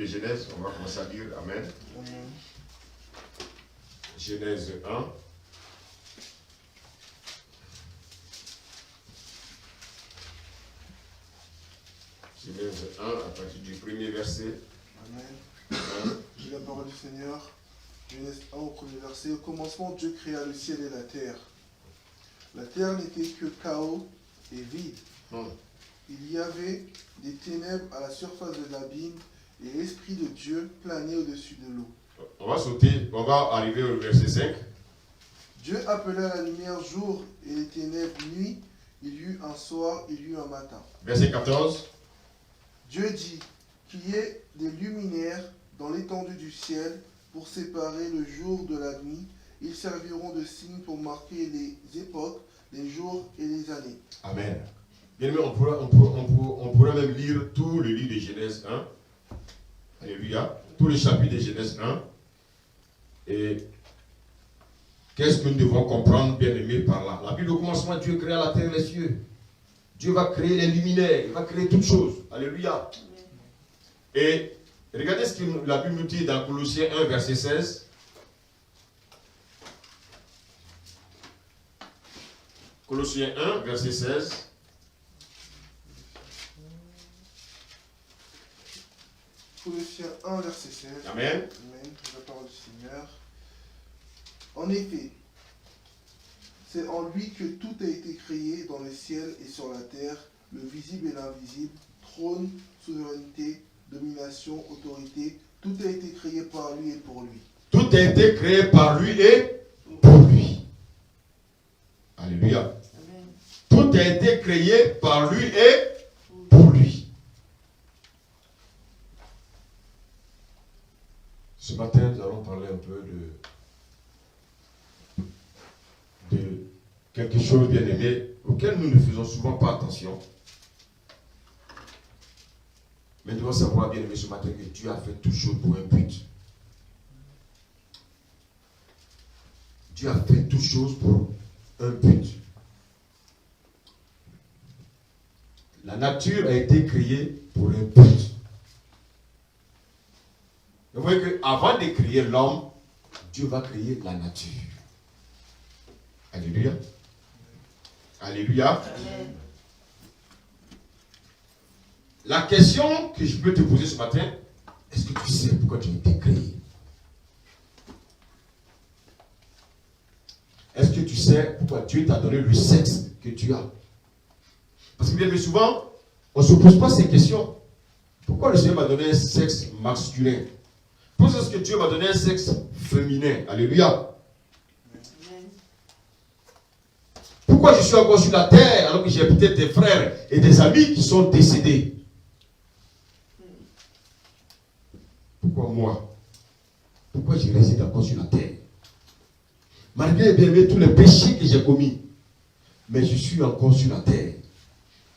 de Genèse, on va commencer à lire. Amen. Genèse 1. Genèse 1, à partir du premier verset. Amen. J'ai la parole du Seigneur. Genèse 1 au premier verset. Au commencement, Dieu créa le ciel et la terre. La terre n'était que chaos et vide. Il y avait des ténèbres à la surface de l'abîme et l'Esprit de Dieu planait au-dessus de l'eau. On va sauter, on va arriver au verset 5. Dieu appela la lumière jour et les ténèbres nuit. Il y eut un soir, il y eut un matin. Verset 14. Dieu dit qu'il y ait des luminaires dans l'étendue du ciel pour séparer le jour de la nuit. Ils serviront de signes pour marquer les époques, les jours et les années. Amen. Bien aimé, on pourra même lire tout le livre de Genèse 1. Alléluia. Tout le chapitre de Genèse 1. Et qu'est-ce que nous devons comprendre, bien aimé, par là? La Bible, au commencement, Dieu créa la terre et les cieux. Dieu va créer les luminaires, il va créer toutes choses. Alléluia. Et regardez ce que la Bible nous dit dans Colossiens 1, verset 16. Colossiens 1, verset 16. Colossiens 1, verset 16. Amen. Amen. La parole du Seigneur. En effet, c'est en lui que tout a été créé dans le ciel et sur la terre, le visible et l'invisible, trône, souveraineté, domination, autorité. Tout a été créé par lui et pour lui. Tout a été créé par lui et pour lui. Alléluia. Amen. Tout a été créé par lui et pour lui. Ce matin, nous allons parler un peu de quelque chose, bien aimé, auquel nous ne faisons souvent pas attention. Mais nous devons savoir, bien aimé, ce matin, que Dieu a fait toute chose pour un but. Dieu a fait toute chose pour un but. La nature a été créée pour un but. Vous voyez qu'avant de créer l'homme, Dieu va créer la nature. Alléluia. Alléluia. Amen. La question que je peux te poser ce matin, est-ce que tu sais pourquoi tu as été créé? Est-ce que tu sais pourquoi Dieu t'a donné le sexe que tu as? Parce que bien souvent, on ne se pose pas ces questions. Pourquoi le Seigneur m'a donné un sexe masculin? Pourquoi est-ce que Dieu m'a donné un sexe féminin? Alléluia. Pourquoi je suis encore sur la terre alors que j'ai peut-être des frères et des amis qui sont décédés? Pourquoi moi? Pourquoi je réside encore sur la terre? Malgré bien aimé tous les péchés que j'ai commis, mais je suis encore sur la terre.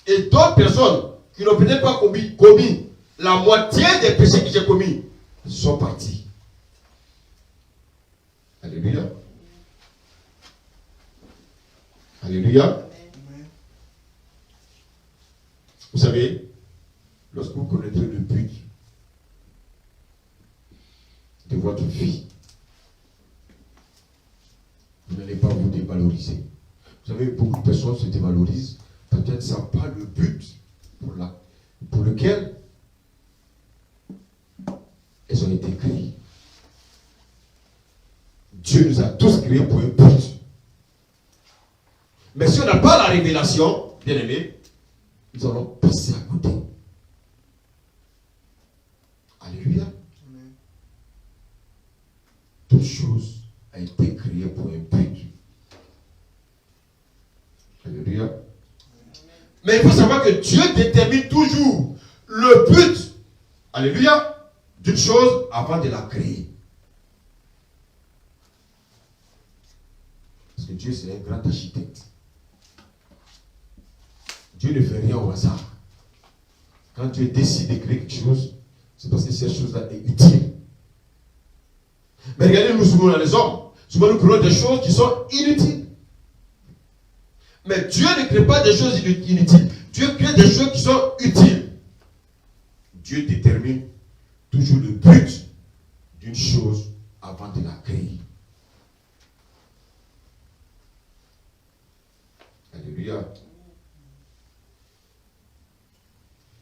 Et d'autres personnes qui n'ont peut-être pas commis la moitié des péchés que j'ai commis sont partis. Alléluia. Alléluia. Amen. Vous savez, lorsque vous connaîtrez le but de votre vie, vous n'allez pas vous dévaloriser. Vous savez, beaucoup de personnes se dévalorisent, peut-être ça n'a pas le but pour lequel elles ont été créées. Dieu nous a tous créés pour un but. Mais si on n'a pas la révélation, bien aimé, nous allons passer à côté. Alléluia. Amen. Toute chose a été créée pour un but. Alléluia. Mais il faut savoir que Dieu détermine toujours le but, alléluia, d'une chose avant de la créer. Parce que Dieu, c'est un grand architecte. Dieu ne fait rien au hasard. Quand Dieu décide de créer quelque chose, c'est parce que cette chose-là est utile. Mais regardez, nous souvent les hommes, souvent nous créons des choses qui sont inutiles. Mais Dieu ne crée pas des choses inutiles. Dieu crée des choses qui sont utiles. Dieu détermine toujours le but d'une chose avant de la créer. Alléluia.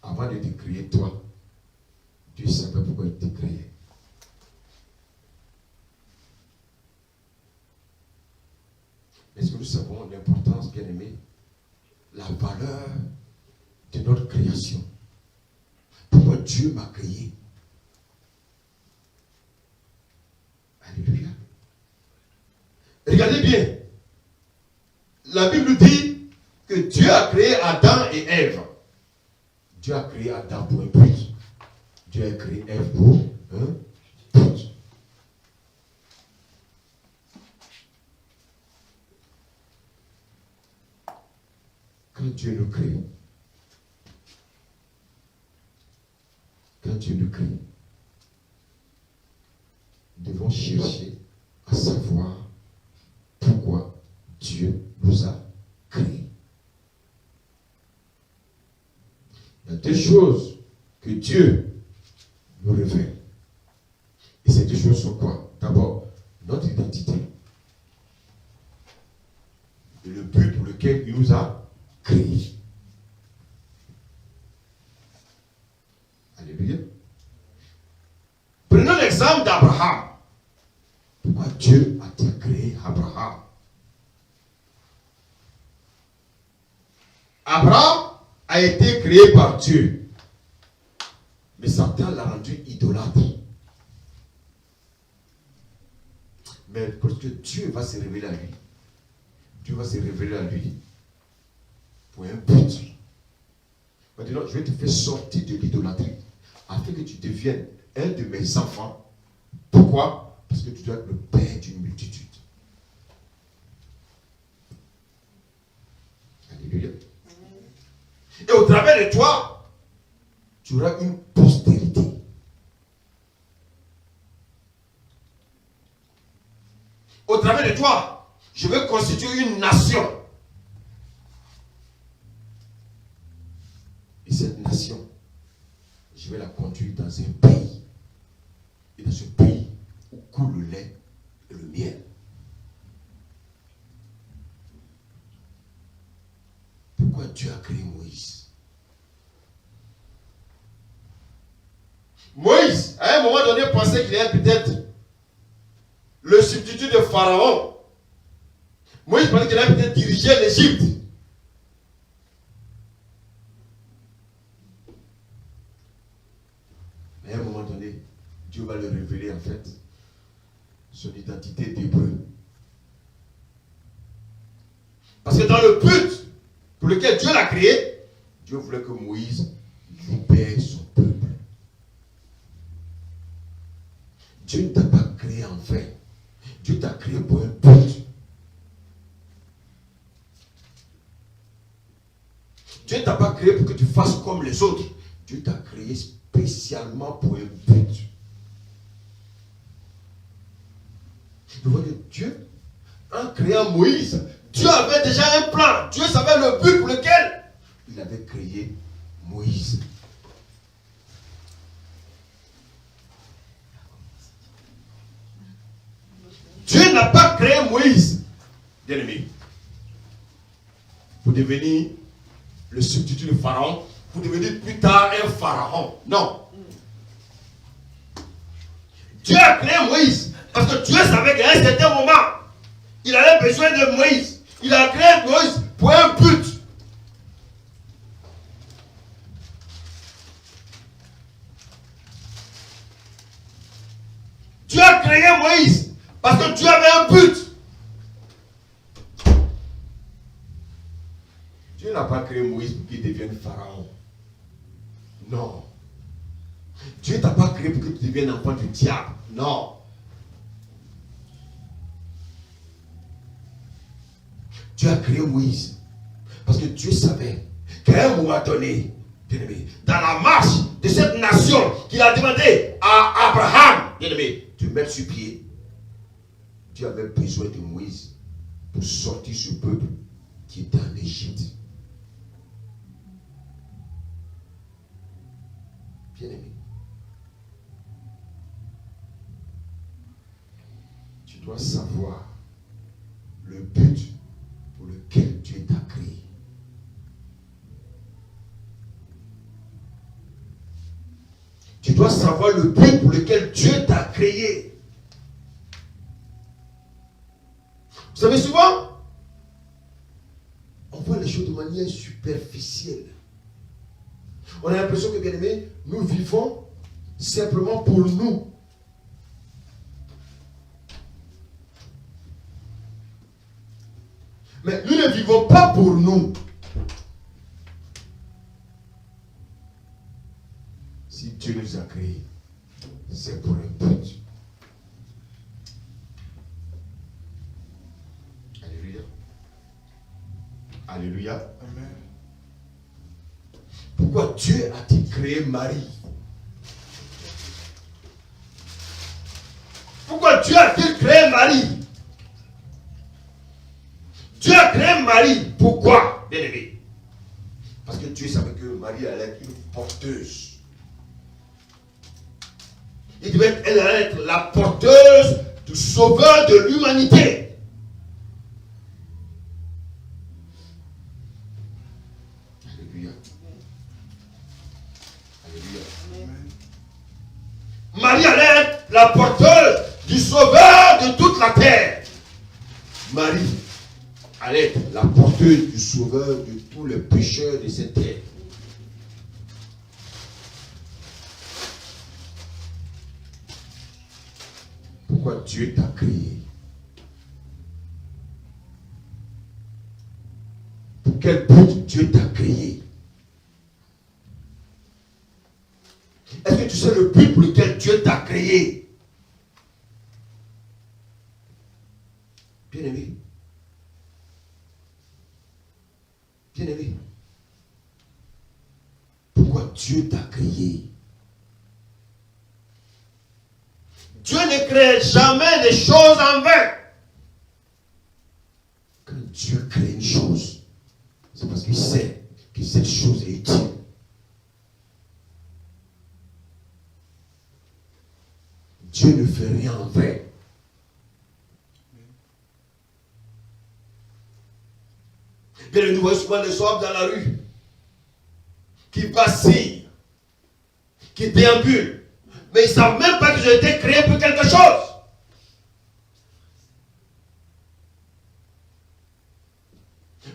Avant de te créer toi, Dieu savait pourquoi il te créait. Est-ce que nous savons l'importance, bien aimé, la valeur de notre création? Pourquoi Dieu m'a créé? Alléluia. Regardez bien. La Bible dit que Dieu a créé Adam et Ève. Dieu a créé Adam pour un but. Dieu a créé Ève pour un but. Quand Dieu nous crée, nous devons chercher à savoir pourquoi Dieu nous a créés. Il y a deux choses que Dieu nous révèle. Et ces deux choses sont quoi? D'abord, notre identité. Et le but pour lequel il nous a créés. Alléluia. Prenons l'exemple d'Abraham. Pourquoi Dieu a-t-il créé Abraham? Abraham a été créé par Dieu. Mais Satan l'a rendu idolâtre. Mais parce que Dieu va se révéler à lui. Dieu va se révéler à lui pour un but. Maintenant, je vais te faire sortir de l'idolâtrie afin que tu deviennes un de mes enfants. Pourquoi? Parce que tu dois être le père d'une multitude. Alléluia. Et au travers de toi, tu auras une postérité. Au travers de toi, je vais constituer une nation. Et cette nation, je vais la conduire dans un pays. Et dans ce pays où coule le lait et le miel. Pourquoi Dieu a créé Moïse? Moïse, à un moment donné, pensait qu'il était peut-être le substitut de Pharaon. Moïse pensait qu'il allait peut-être diriger l'Égypte. Mais à un moment donné, Dieu va le révéler en fait son identité d'hébreu. Parce que dans le but pour lequel Dieu l'a créé, Dieu voulait que Moïse libère son peuple. Dieu ne t'a pas créé en vain. Dieu t'a créé pour un but. Dieu ne t'a pas créé pour que tu fasses comme les autres. Dieu t'a créé spécialement pour un but. Je vois que Dieu, en créant Moïse, Dieu avait déjà un plan. Dieu savait le but pour lequel il avait créé Moïse. Dieu n'a pas créé Moïse, bien aimé, pour devenir le substitut de Pharaon, pour devenir plus tard un Pharaon. Non. Dieu a créé Moïse parce que Dieu savait qu'à un certain moment, il avait besoin de Moïse. Il a créé Moïse pour un but. Dieu a créé Moïse parce que Dieu avait un but. Dieu n'a pas créé Moïse pour qu'il devienne pharaon. Non. Dieu ne t'a pas créé pour que tu deviennes enfant du diable. Non. Dieu a créé Moïse parce que Dieu savait qu'à un moment donné, bien-aimé, dans la marche de cette nation qu'il a demandé à Abraham, bien-aimé, de mettre sur pied, Dieu avait besoin de Moïse pour sortir ce peuple qui était en Égypte. Bien-aimé, Tu dois savoir le but pour lequel Dieu t'a créé. Tu dois savoir le but pour lequel Dieu t'a créé. Vous savez, souvent, on voit les choses de manière superficielle. On a l'impression que, bien aimé, nous vivons simplement pour nous. Mais nous ne vivons pas pour nous. Si Dieu nous a créés, c'est pour un but. Alléluia. Alléluia. Amen. Pourquoi Dieu a-t-il créé Marie? Pourquoi Dieu a-t-il créé Marie? Dieu a créé Marie. Pourquoi, bien aimé? Parce que Dieu savait que Marie allait être une porteuse. Elle allait être la porteuse du sauveur de l'humanité. Alléluia. Alléluia. Amen. Marie allait être la porteuse du sauveur de toute la terre. Marie allait être la porteuse du sauveur de tous les pécheurs de cette terre. Pourquoi Dieu t'a créé? Pour quel but Dieu t'a créé? Est-ce que tu sais le but pour lequel Dieu t'a créé? Bien-aimé. Bien-aimé. Pourquoi Dieu t'a créé? Dieu ne crée jamais des choses en vain. Quand Dieu crée une chose, c'est parce qu'il sait que cette chose est utile. Dieu ne fait rien en vain. Bien, nous voyons souvent des hommes dans la rue qui vacillent, qui déambulent. Mais ils ne savent même pas que j'ai été créé pour quelque chose.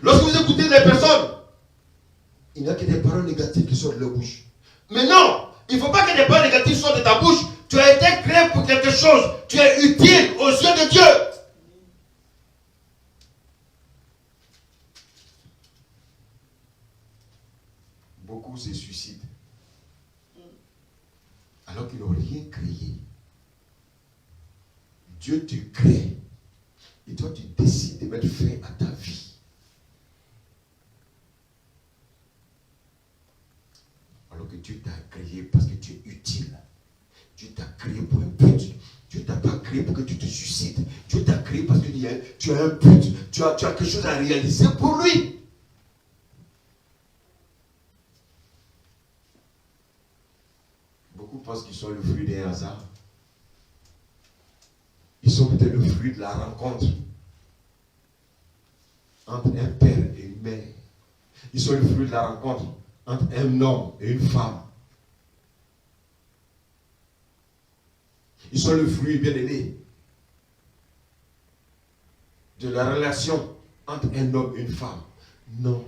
Lorsque vous écoutez des personnes, il n'y a que des paroles négatives qui sortent de leur bouche. Mais non, il ne faut pas que des paroles négatives sortent de ta bouche. Tu as été créé pour quelque chose. Tu es utile aux yeux de Dieu. Beaucoup se suicident. Alors qu'ils n'ont rien créé. Dieu te crée. Et toi, tu décides de mettre fin à ta vie. Alors que Dieu t'a créé parce que tu es utile. Dieu t'a créé pour un but. Dieu t'a pas créé pour que tu te suicides. Dieu t'a créé parce que tu as un but. Tu as quelque chose à réaliser pour lui. Beaucoup pensent qu'ils sont le fruit d'un hasard. Ils sont peut-être le fruit de la rencontre entre un père et une mère. Ils sont le fruit de la rencontre entre un homme et une femme. Ils sont le fruit, bien aimé, de la relation entre un homme et une femme. Non.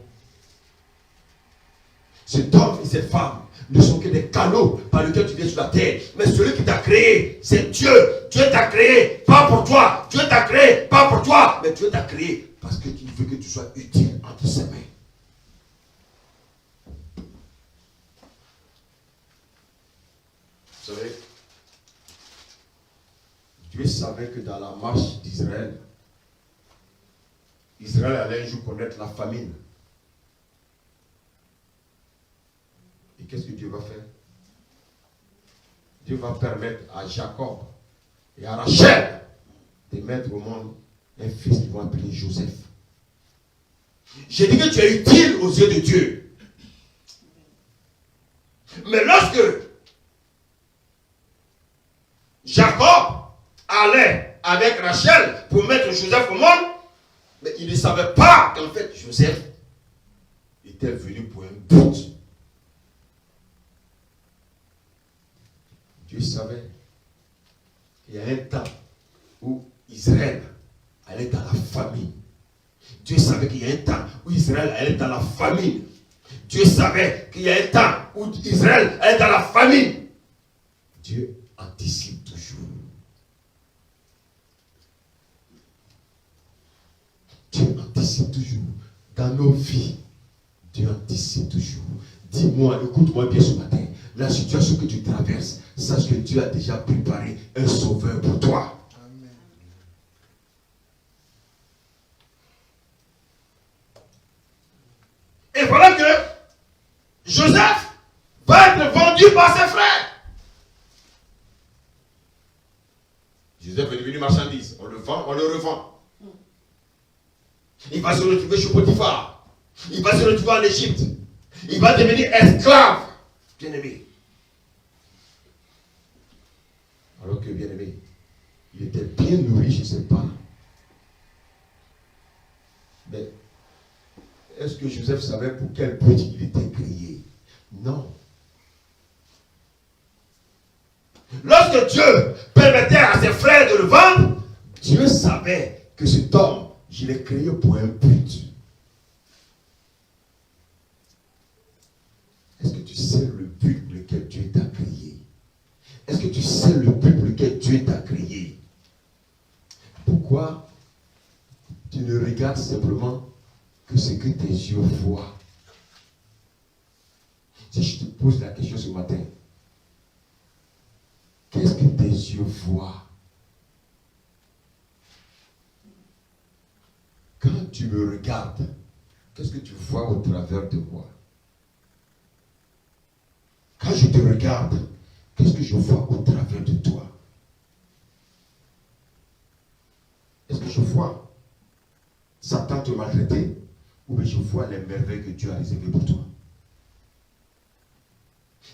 Cet homme et cette femme ne sont que des canaux par lesquels tu viens sur la terre. Mais celui qui t'a créé, c'est Dieu. Dieu t'a créé, pas pour toi. Dieu t'a créé, pas pour toi. Mais Dieu t'a créé parce qu'il veut que tu sois utile entre ses mains. Vous savez, Dieu savait que dans la marche d'Israël, Israël allait un jour connaître la famine. Et qu'est-ce que Dieu va faire? Dieu va permettre à Jacob et à Rachel de mettre au monde un fils qu'ils vont appeler Joseph. J'ai dit que tu es utile aux yeux de Dieu. Mais lorsque Jacob allait avec Rachel pour mettre Joseph au monde, mais il ne savait pas qu'en fait Joseph était venu pour un but. Dieu savait qu'il y a un temps où Israël allait dans la famine. Dieu savait qu'il y a un temps où Israël allait dans la famine. Dieu savait qu'il y a un temps où Israël allait dans la famine. Dieu anticipe toujours. Dieu anticipe toujours. Dans nos vies, Dieu anticipe toujours. Dis-moi, écoute-moi bien ce matin. La situation que tu traverses, sache que Dieu a déjà préparé un sauveur pour toi. Amen. Et voilà que Joseph va être vendu par ses frères. Joseph est devenu marchandise. On le vend, on le revend. Il va se retrouver chez Potiphar. Il va se retrouver en Égypte. Il va devenir esclave. Bien-aimé. Alors que, bien-aimé, il était bien nourri chez ses parents. Mais est-ce que Joseph savait pour quel but il était créé? Non. Lorsque Dieu permettait à ses frères de le vendre, Dieu savait que cet homme, je l'ai créé pour un but. Est-ce que tu sais le but pour lequel Dieu t'a créé? Est-ce que tu sais le but pour lequel Dieu t'a créé? Pourquoi tu ne regardes simplement que ce que tes yeux voient? Si je te pose la question ce matin, qu'est-ce que tes yeux voient? Quand tu me regardes, qu'est-ce que tu vois au travers de moi? Quand je te regarde, qu'est-ce que je vois au travers de toi? Est-ce que je vois Satan te maltraiter ou bien je vois les merveilles que Dieu a réservées pour toi?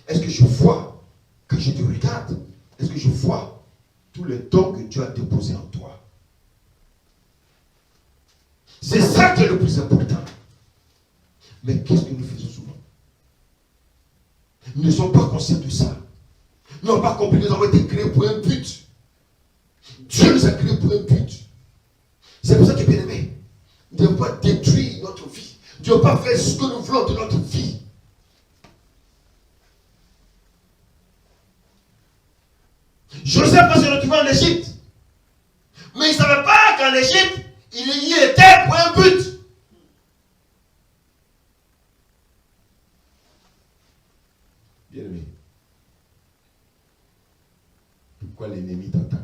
Est-ce que je vois, quand je te regarde, est-ce que je vois tous les dons que Dieu a déposés en toi? C'est ça qui est le plus important. Mais qu'est-ce que nous faisons souvent? Nous ne sommes pas conscients de ça. Nous n'avons pas compris que nous avons été créés pour un but. Dieu nous a créés pour un but. C'est pour ça que, bien aimé, nous ne devons pas détruire notre vie. Dieu ne va pas faire ce que nous voulons de notre vie. Joseph va se retrouver en Égypte. Mais il ne savait pas qu'en Égypte, il y était pour un but. Bien aimé. Pourquoi l'ennemi t'attaque?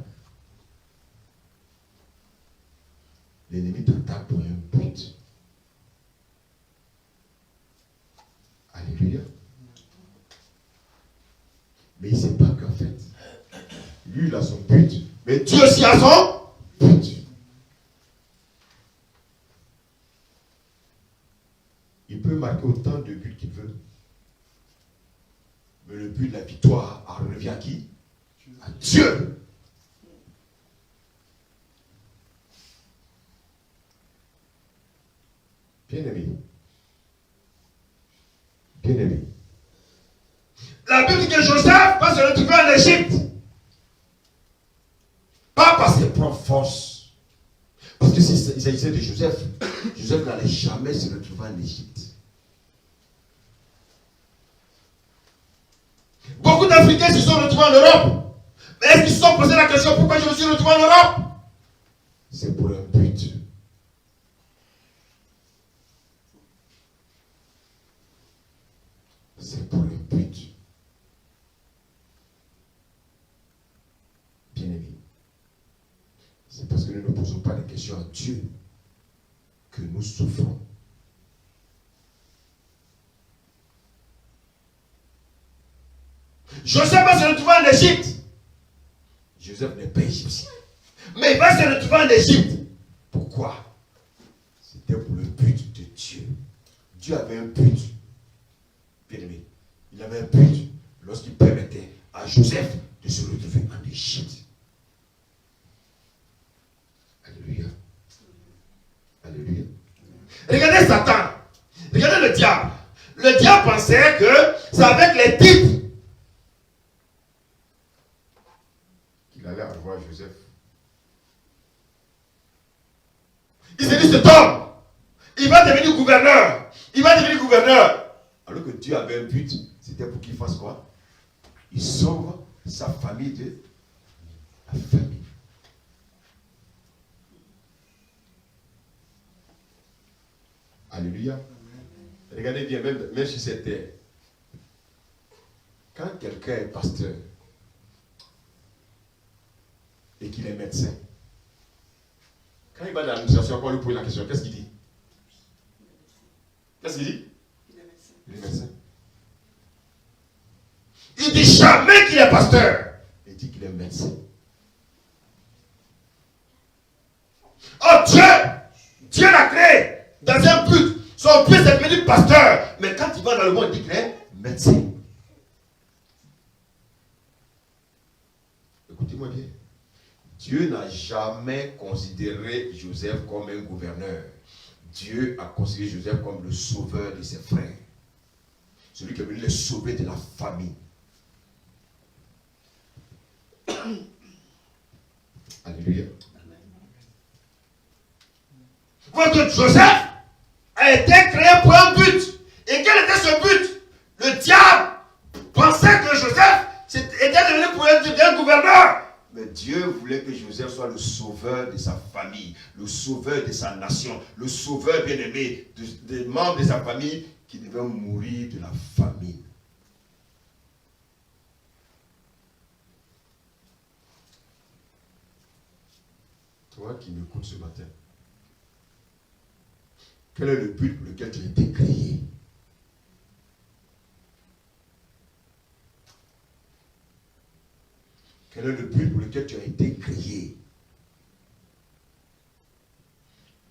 L'ennemi t'attaque pour un but. Alléluia. Mais il ne sait pas qu'en fait, lui il a son but, mais Dieu aussi a son but. Il peut marquer autant de buts qu'il veut. Mais le but de la victoire revient à qui? À Dieu. Bien-aimé. Bien-aimé. La Bible dit que Joseph va se retrouver en Égypte. Pas par ses propres forces. Parce que s'il s'agissait de Joseph, Joseph n'allait jamais se retrouver en Égypte. Beaucoup d'Africains se sont retrouvés en Europe. Mais est-ce qu'ils se sont posé la question pourquoi je me suis retrouvé en Europe? C'est pour un but. C'est pour un but. Bien-aimé, c'est parce que nous ne posons pas de questions à Dieu que nous souffrons. Joseph va se retrouver en Égypte. Joseph n'est pas égyptien. Mais il va se retrouver en Égypte. Pourquoi? C'était pour le but de Dieu. Dieu avait un but. Bien-aimé, il avait un but lorsqu'il permettait à Joseph de se retrouver en Égypte. Le diable pensait que c'est avec les types qu'il allait avoir Joseph. Il s'est dit, cet homme, il va devenir gouverneur. Il va devenir gouverneur. Alors que Dieu avait un but, c'était pour qu'il fasse quoi? Il sauve sa famille de la famille. Alléluia. Regardez bien, même sur cette terre. Quand quelqu'un est pasteur et qu'il est médecin, quand il va dans l'administration, on lui pose la question, qu'est-ce qu'il dit? Qu'est-ce qu'il dit? Il est médecin. Il dit jamais qu'il est pasteur. Il dit qu'il est médecin. Oh Dieu l'a créé dans un but. Son but c'est de devenir pasteur. Mais quand il va dans le monde, il dit qu'il est médecin. Écoutez-moi bien. Dieu n'a jamais considéré Joseph comme un gouverneur. Dieu a considéré Joseph comme le sauveur de ses frères. Celui qui est venu les sauver de la famine. Alléluia. Votre Joseph a été créé pour un but. Et quel était ce but? Le diable pensait que Joseph était devenu pour un gouverneur. Mais Dieu voulait que Joseph soit le sauveur de sa famille, le sauveur de sa nation, le sauveur bien-aimé des membres de sa famille qui devaient mourir de la famine. Toi qui m'écoutes ce matin, quel est le but pour lequel tu as été créé? Quel est le but pour lequel tu as été créé?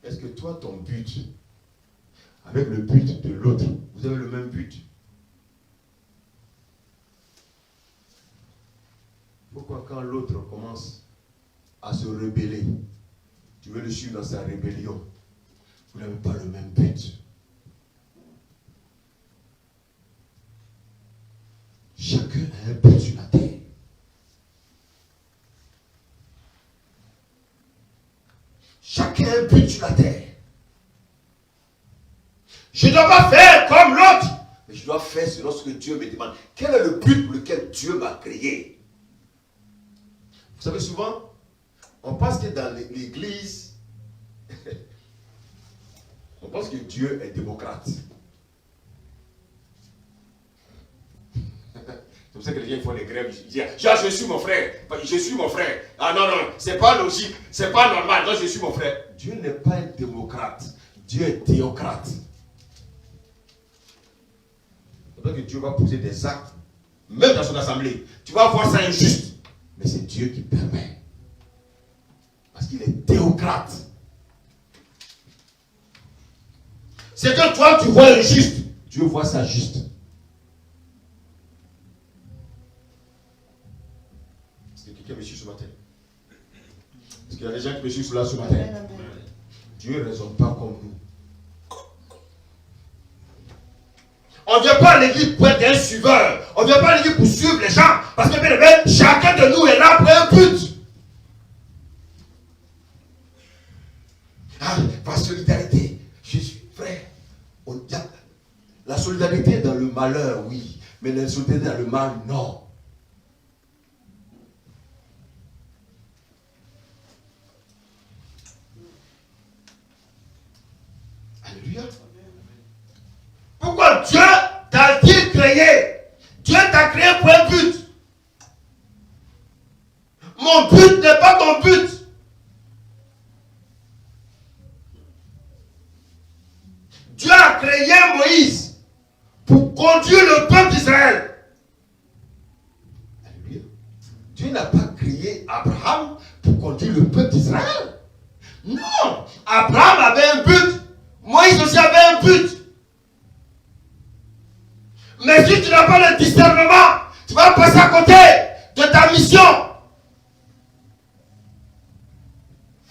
Est-ce que toi, ton but, avec le but de l'autre, vous avez le même but? Pourquoi quand l'autre commence à se rebeller, tu veux le suivre dans sa rébellion? Vous n'avez pas le même but. Chacun a un but sur la terre. Chacun a un but sur la terre. Je ne dois pas faire comme l'autre, mais je dois faire selon ce que Dieu me demande. Quel est le but pour lequel Dieu m'a créé? Vous savez, souvent, on pense que dans l'église, on pense que Dieu est démocrate. C'est pour ça que les gens font des grèves. Ils disent, je suis mon frère. Je suis mon frère. Ah non, non, c'est pas logique. C'est pas normal. Non, je suis mon frère. Dieu n'est pas un démocrate. Dieu est théocrate. C'est pour ça que Dieu va poser des actes, même dans son assemblée. Tu vas voir ça injuste. Mais c'est Dieu qui permet. Parce qu'il est théocrate. C'est que toi, tu vois injuste. Dieu voit ça juste. Est-ce que quelqu'un me suit ce matin? Est-ce qu'il y a des gens qui me suivent là ce matin? Dieu ne raisonne pas comme nous. On ne vient pas à l'église pour être un suiveur. On ne vient pas à l'église pour suivre les gens. Parce que bien aimé, chacun de nous est là pour un but. Ah, par solidarité. Je suis frère. La solidarité dans le malheur, oui. Mais la solidarité dans le mal, non. Alléluia. Pourquoi Dieu t'a-t-il créé? Dieu t'a créé pour un but. Mon but n'est pas ton but. Dieu a créé Moïse pour conduire le peuple d'Israël. Alléluia. Dieu n'a pas créé Abraham pour conduire le peuple d'Israël. Non. Abraham avait un but. Moïse aussi avait un but. Mais si tu n'as pas le discernement, tu vas passer à côté de ta mission.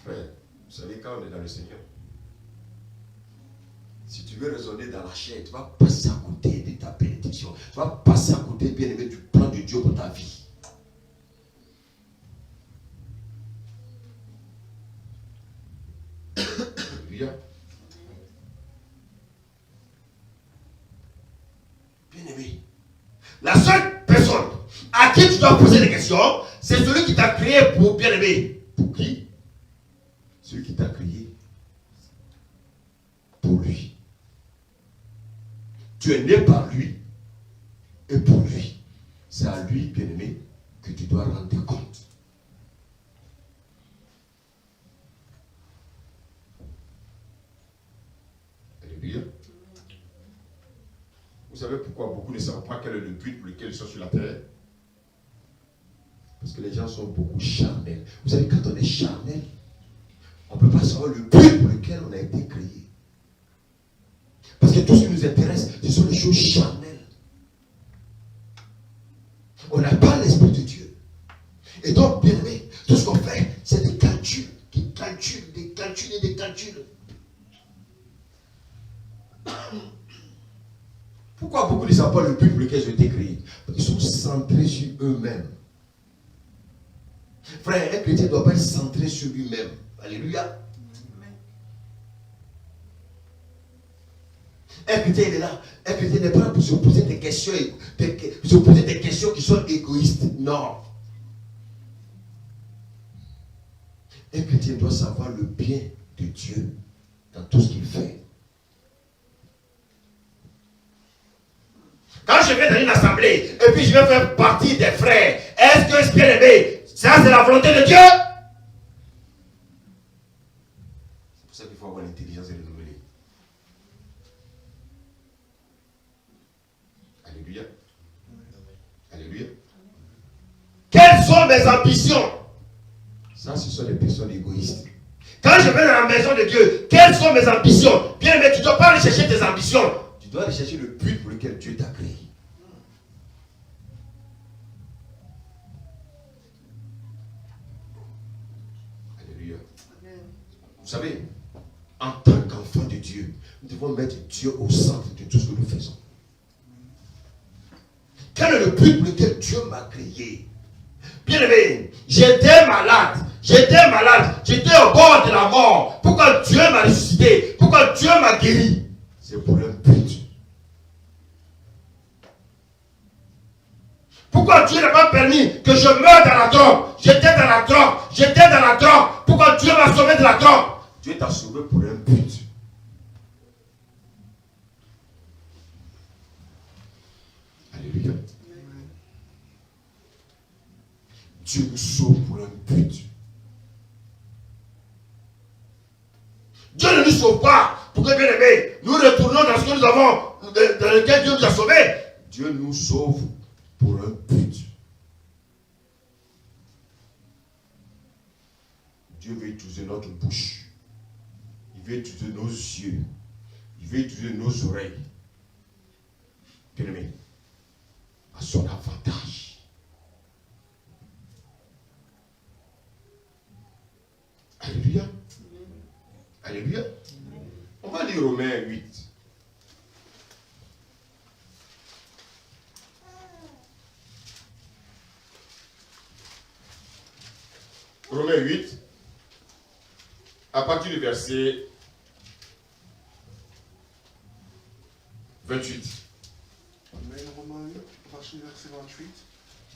Frère, vous savez, quand on est dans le Seigneur, si Si tu veux raisonner dans la chair, tu vas passer à côté de ta bénédiction. Tu vas passer à côté, bien aimé, du plan de Dieu pour ta vie. Alléluia. Bien aimé. La seule personne à qui tu dois poser des questions, c'est celui qui t'a créé pour bien aimer. Pour qui? Celui qui t'a créé pour lui. Tu es né par lui et pour lui. C'est à lui, bien aimé, que tu dois rendre compte. Alléluia. Vous savez pourquoi beaucoup ne savent pas quel est le but pour lequel ils sont sur la terre? Parce que les gens sont beaucoup charnels. Vous savez, quand on est charnel, on ne peut pas savoir le but pour lequel on a été créé. Parce que tout ce qui nous intéresse, ce sont les choses charnelles. On n'a pas l'esprit de Dieu. Et donc, bien aimé, tout ce qu'on fait, c'est des calculs, des calculs, des calculs et des calculs. Pourquoi beaucoup ne savent pas le but pour lequel ils ont été créés? Parce qu'ils sont centrés sur eux-mêmes. Frère, un chrétien ne doit pas être centré sur lui-même. Alléluia. Un chrétien, il est là. Un chrétien n'est pas là pour se poser des questions, qui sont égoïstes. Non. Un chrétien doit savoir le bien de Dieu dans tout ce qu'il fait. Quand je vais dans une assemblée et puis je vais faire partie des frères, est-ce que, bien aimé, ça c'est la volonté de Dieu? C'est pour ça qu'il faut avoir l'intelligence et le renouveler. Alléluia. Alléluia. Quelles sont mes ambitions? Ça, ce sont les personnes égoïstes. Quand je vais dans la maison de Dieu, quelles sont mes ambitions? Bien aimé, tu ne dois pas aller chercher tes ambitions. Tu dois aller chercher le but pour lequel Dieu t'a créé. Alléluia. Vous savez, en tant qu'enfant de Dieu, nous devons mettre Dieu au centre de tout ce que nous faisons. Quel est le but pour lequel Dieu m'a créé? Bien aimé, j'étais malade, j'étais au bord de la mort. Pourquoi Dieu m'a ressuscité? Pourquoi Dieu m'a guéri? C'est pour un but. Pourquoi Dieu n'a pas permis que je meure dans la drogue? J'étais dans la drogue. Pourquoi Dieu m'a sauvé de la drogue? Dieu t'a sauvé pour un but. Alléluia. Dieu nous sauve pour un but. Dieu ne nous sauve pas pour que, bien aimé, nous retournons dans ce que nous avons, dans lequel Dieu nous a sauvés. Dieu nous sauve pour un but. Dieu veut utiliser notre bouche. Il veut utiliser nos yeux. Il veut utiliser nos oreilles. Bien aimé, à son avantage. Alléluia. Alléluia. On va lire Romains 8. Romains 8, à partir du verset 28. Amen. Romains 8, à partir du verset 28.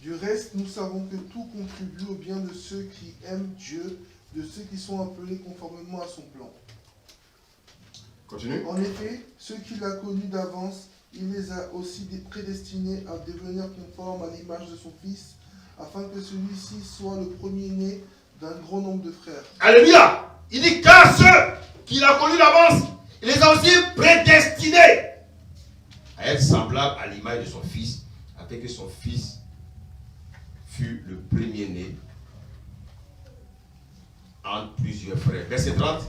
Du reste, nous savons que tout contribue au bien de ceux qui aiment Dieu, de ceux qui sont appelés conformément à son plan. Continue. En effet, ceux qu'il a connus d'avance, il les a aussi prédestinés à devenir conformes à l'image de son Fils, afin que celui-ci soit le premier-né d'un grand nombre de frères. Alléluia. Il dit qu'à ceux qu'il a connus d'avance, il les a aussi prédestinés à être semblables à l'image de son Fils, afin que son Fils fût le premier-né entre plusieurs frères. Verset 30.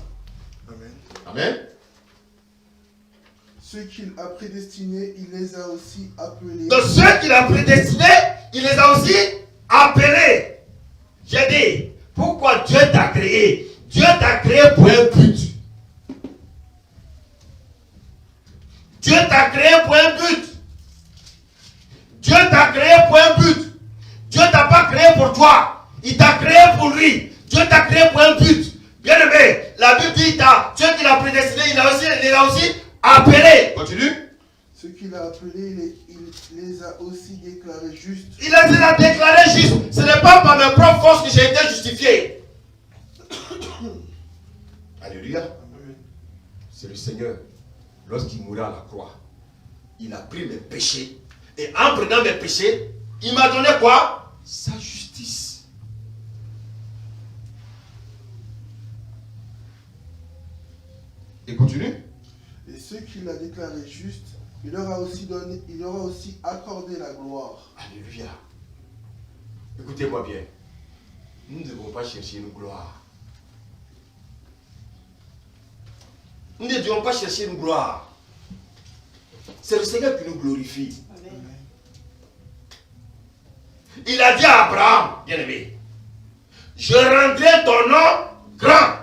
Amen. Amen. Ceux qu'il a prédestinés, il les a aussi appelés. De ceux qu'il a prédestinés, il les a aussi appelés. J'ai dit, pourquoi Dieu t'a créé? Dieu t'a créé pour un but. t'a créé pour un but. Dieu t'a créé pour un but. Dieu t'a pas créé pour toi. Il t'a créé pour lui. Dieu t'a créé pour un but. Bien aimé, la Bible dit Dieu qui l'a prédestiné, il a aussi appelé. Continue. Ceux qu'il a appelés, il les a aussi déclarés justes. Il les a déclarés justes. Ce n'est pas par mes propres forces que j'ai été justifié. Alléluia. Amen. C'est le Seigneur. Lorsqu'il mourait à la croix, il a pris mes péchés. Et en prenant mes péchés, il m'a donné quoi? Sa justice. Et continue. Et ceux qu'il a déclarés justes, il leur a aussi accordé la gloire. Alléluia. Écoutez-moi bien. Nous ne devons pas chercher une gloire. Nous ne devons pas chercher une gloire. C'est le Seigneur qui nous glorifie. Amen. Il a dit à Abraham, bien aimé, je rendrai ton nom grand.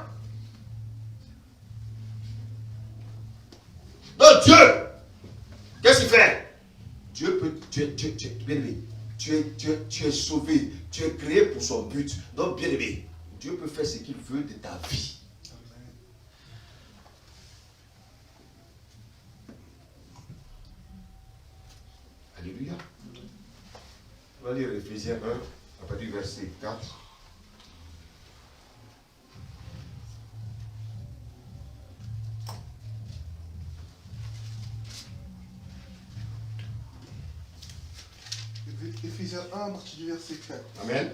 Donc Dieu, qu'est-ce qu'il fait? Dieu peut, bien aimé, tu es sauvé, tu es créé pour son but. Donc bien aimé, Dieu peut faire ce qu'il veut de ta vie. Alléluia. On va lire Éphésiens 1, à partir du verset 4. Éphésiens 1, à partir du verset 4. Amen.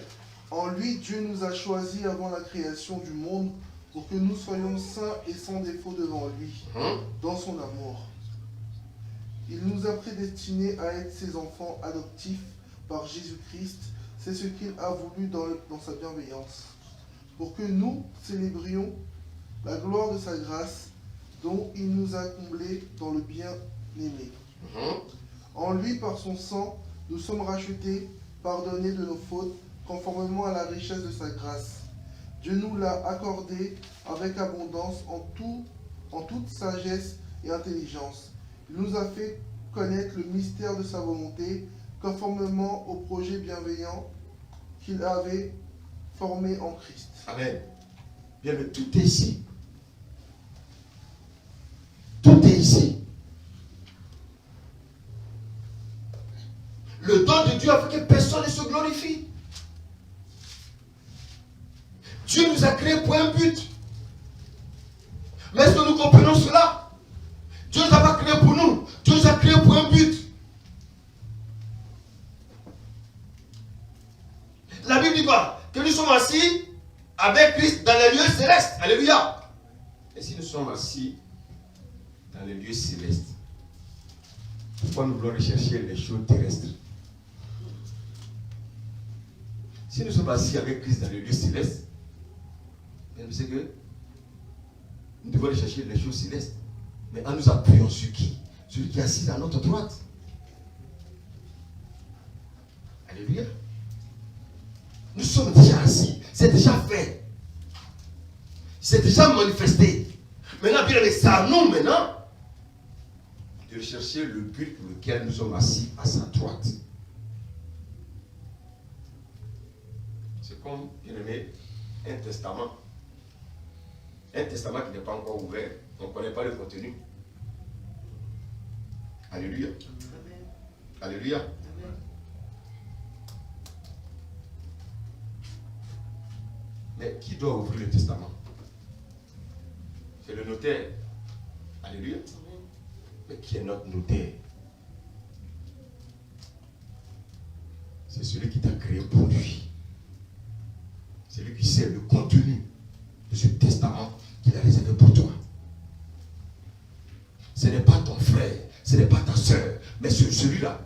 En lui, Dieu nous a choisis avant la création du monde pour que nous soyons saints et sans défaut devant lui, dans son amour. Il nous a prédestinés à être ses enfants adoptifs par Jésus-Christ. C'est ce qu'il a voulu dans sa bienveillance, pour que nous célébrions la gloire de sa grâce, dont il nous a comblés dans le bien-aimé. En lui, par son sang, nous sommes rachetés, pardonnés de nos fautes, conformément à la richesse de sa grâce. Dieu nous l'a accordé avec abondance en toute sagesse et intelligence. Il nous a fait connaître le mystère de sa volonté, conformément au projet bienveillant qu'il avait formé en Christ. Amen. Bien, mais tout est ici. Tout est ici. Le don de Dieu a fait que personne ne se glorifie. Dieu nous a créés pour un but. Mais est-ce que nous comprenons cela? Dieu ne nous a pas créés pour nous. Dieu nous a créés pour un but. La Bible dit quoi? Que nous sommes assis avec Christ dans les lieux célestes. Alléluia. Et si nous sommes assis dans les lieux célestes, pourquoi nous voulons rechercher les choses terrestres? Si nous sommes assis avec Christ dans les lieux célestes, c'est que nous devons rechercher les choses célestes. Mais en nous appuyant sur qui? Celui qui est assis à notre droite. Alléluia. Nous sommes déjà assis. C'est déjà fait. C'est déjà manifesté. Maintenant, bien aimé, c'est à nous maintenant de rechercher le but pour lequel nous sommes assis à sa droite. C'est comme, bien aimé, un testament. Un testament qui n'est pas encore ouvert. On ne connaît pas le contenu. Alléluia. Amen. Alléluia. Amen. Mais qui doit ouvrir le testament? C'est le notaire. Alléluia. Amen. Mais qui est notre notaire? C'est celui qui t'a créé pour lui. C'est lui qui sait le contenu de ce testament qu'il a réservé pour toi. Ce n'est pas ton frère, ce n'est pas ta soeur, mais c'est celui-là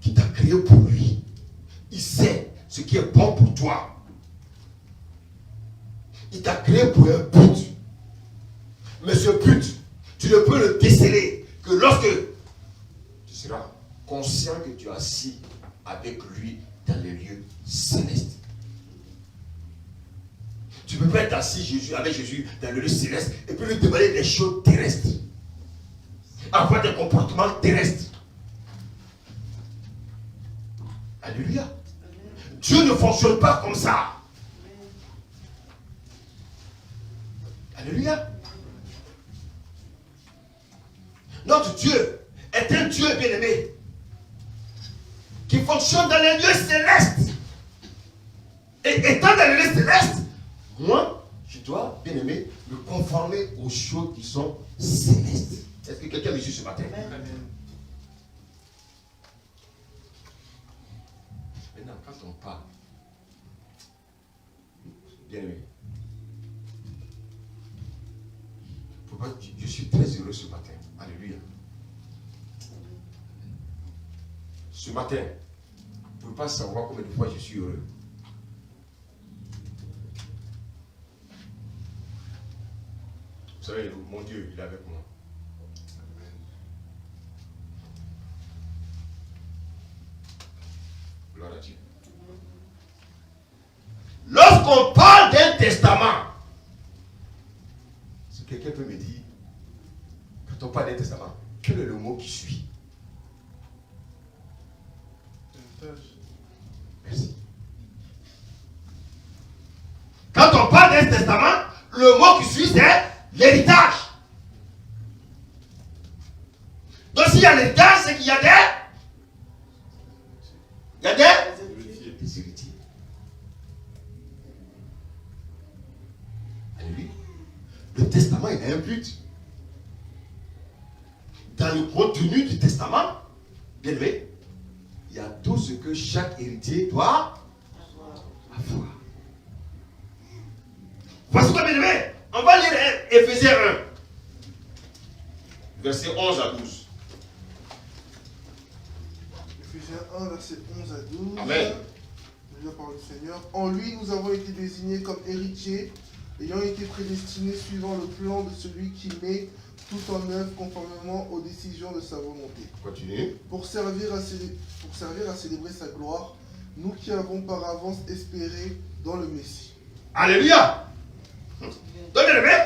qui t'a créé pour lui. Il sait ce qui est bon pour toi. Il t'a créé pour un but. Mais ce but, tu ne peux le déceler que lorsque tu seras conscient que tu es assis avec lui dans les lieux célestes. Tu ne peux pas être assis avec Jésus dans le lieu céleste et puis lui demander des choses terrestres. avoir des comportements terrestres. Alléluia. Dieu ne fonctionne pas comme ça. Alléluia. Notre Dieu est un Dieu bien-aimé qui fonctionne dans les lieux célestes. Et étant dans les lieux célestes, moi, je dois, bien-aimé, me conformer aux choses qui sont célestes. Est-ce que quelqu'un me suit ce matin? Amen. Maintenant, quand on parle, bien-aimé, je suis très heureux ce matin. Alléluia. Ce matin, vous ne pouvez pas savoir combien de fois je suis heureux. Vous savez, mon Dieu, il est avec moi. Gloire à Dieu. Lorsqu'on parle d'un testament, si quelqu'un peut me dire, quand on parle d'un testament, quel est le mot qui suit? Merci. Quand on parle d'un testament, le mot qui suit, c'est l'héritage. Donc s'il y a l'héritage, c'est qu'il y a des héritiers. Alléluia. Le testament, il a un but. Dans le contenu du testament, bien aimé, il y a tout ce que chaque héritier doit avoir. Voici quoi, bien aimé. On va lire Éphésiens 1, verset 11 à 12. Éphésiens 1, verset 11 à 12. Amen. La parole du Seigneur. En lui, nous avons été désignés comme héritiers, ayant été prédestinés suivant le plan de celui qui met tout en œuvre conformément aux décisions de sa volonté. Continue. Pour servir à célébrer sa gloire, nous qui avons par avance espéré dans le Messie. Alléluia. Donc, bien aimé,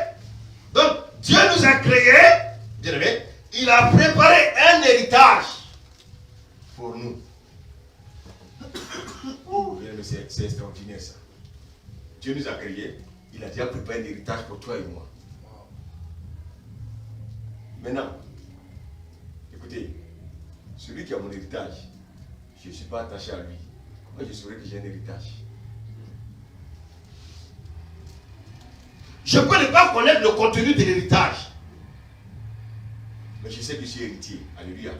donc Dieu nous a créés, bien aimé, il a préparé un héritage pour nous. Bien aimé, c'est extraordinaire ça. Dieu nous a créés, il a déjà préparé un héritage pour toi et moi. Maintenant, écoutez, celui qui a mon héritage, je ne suis pas attaché à lui. Comment je saurais que j'ai un héritage? Je peux ne pas connaître le contenu de l'héritage, mais je sais que je suis héritier. Alléluia.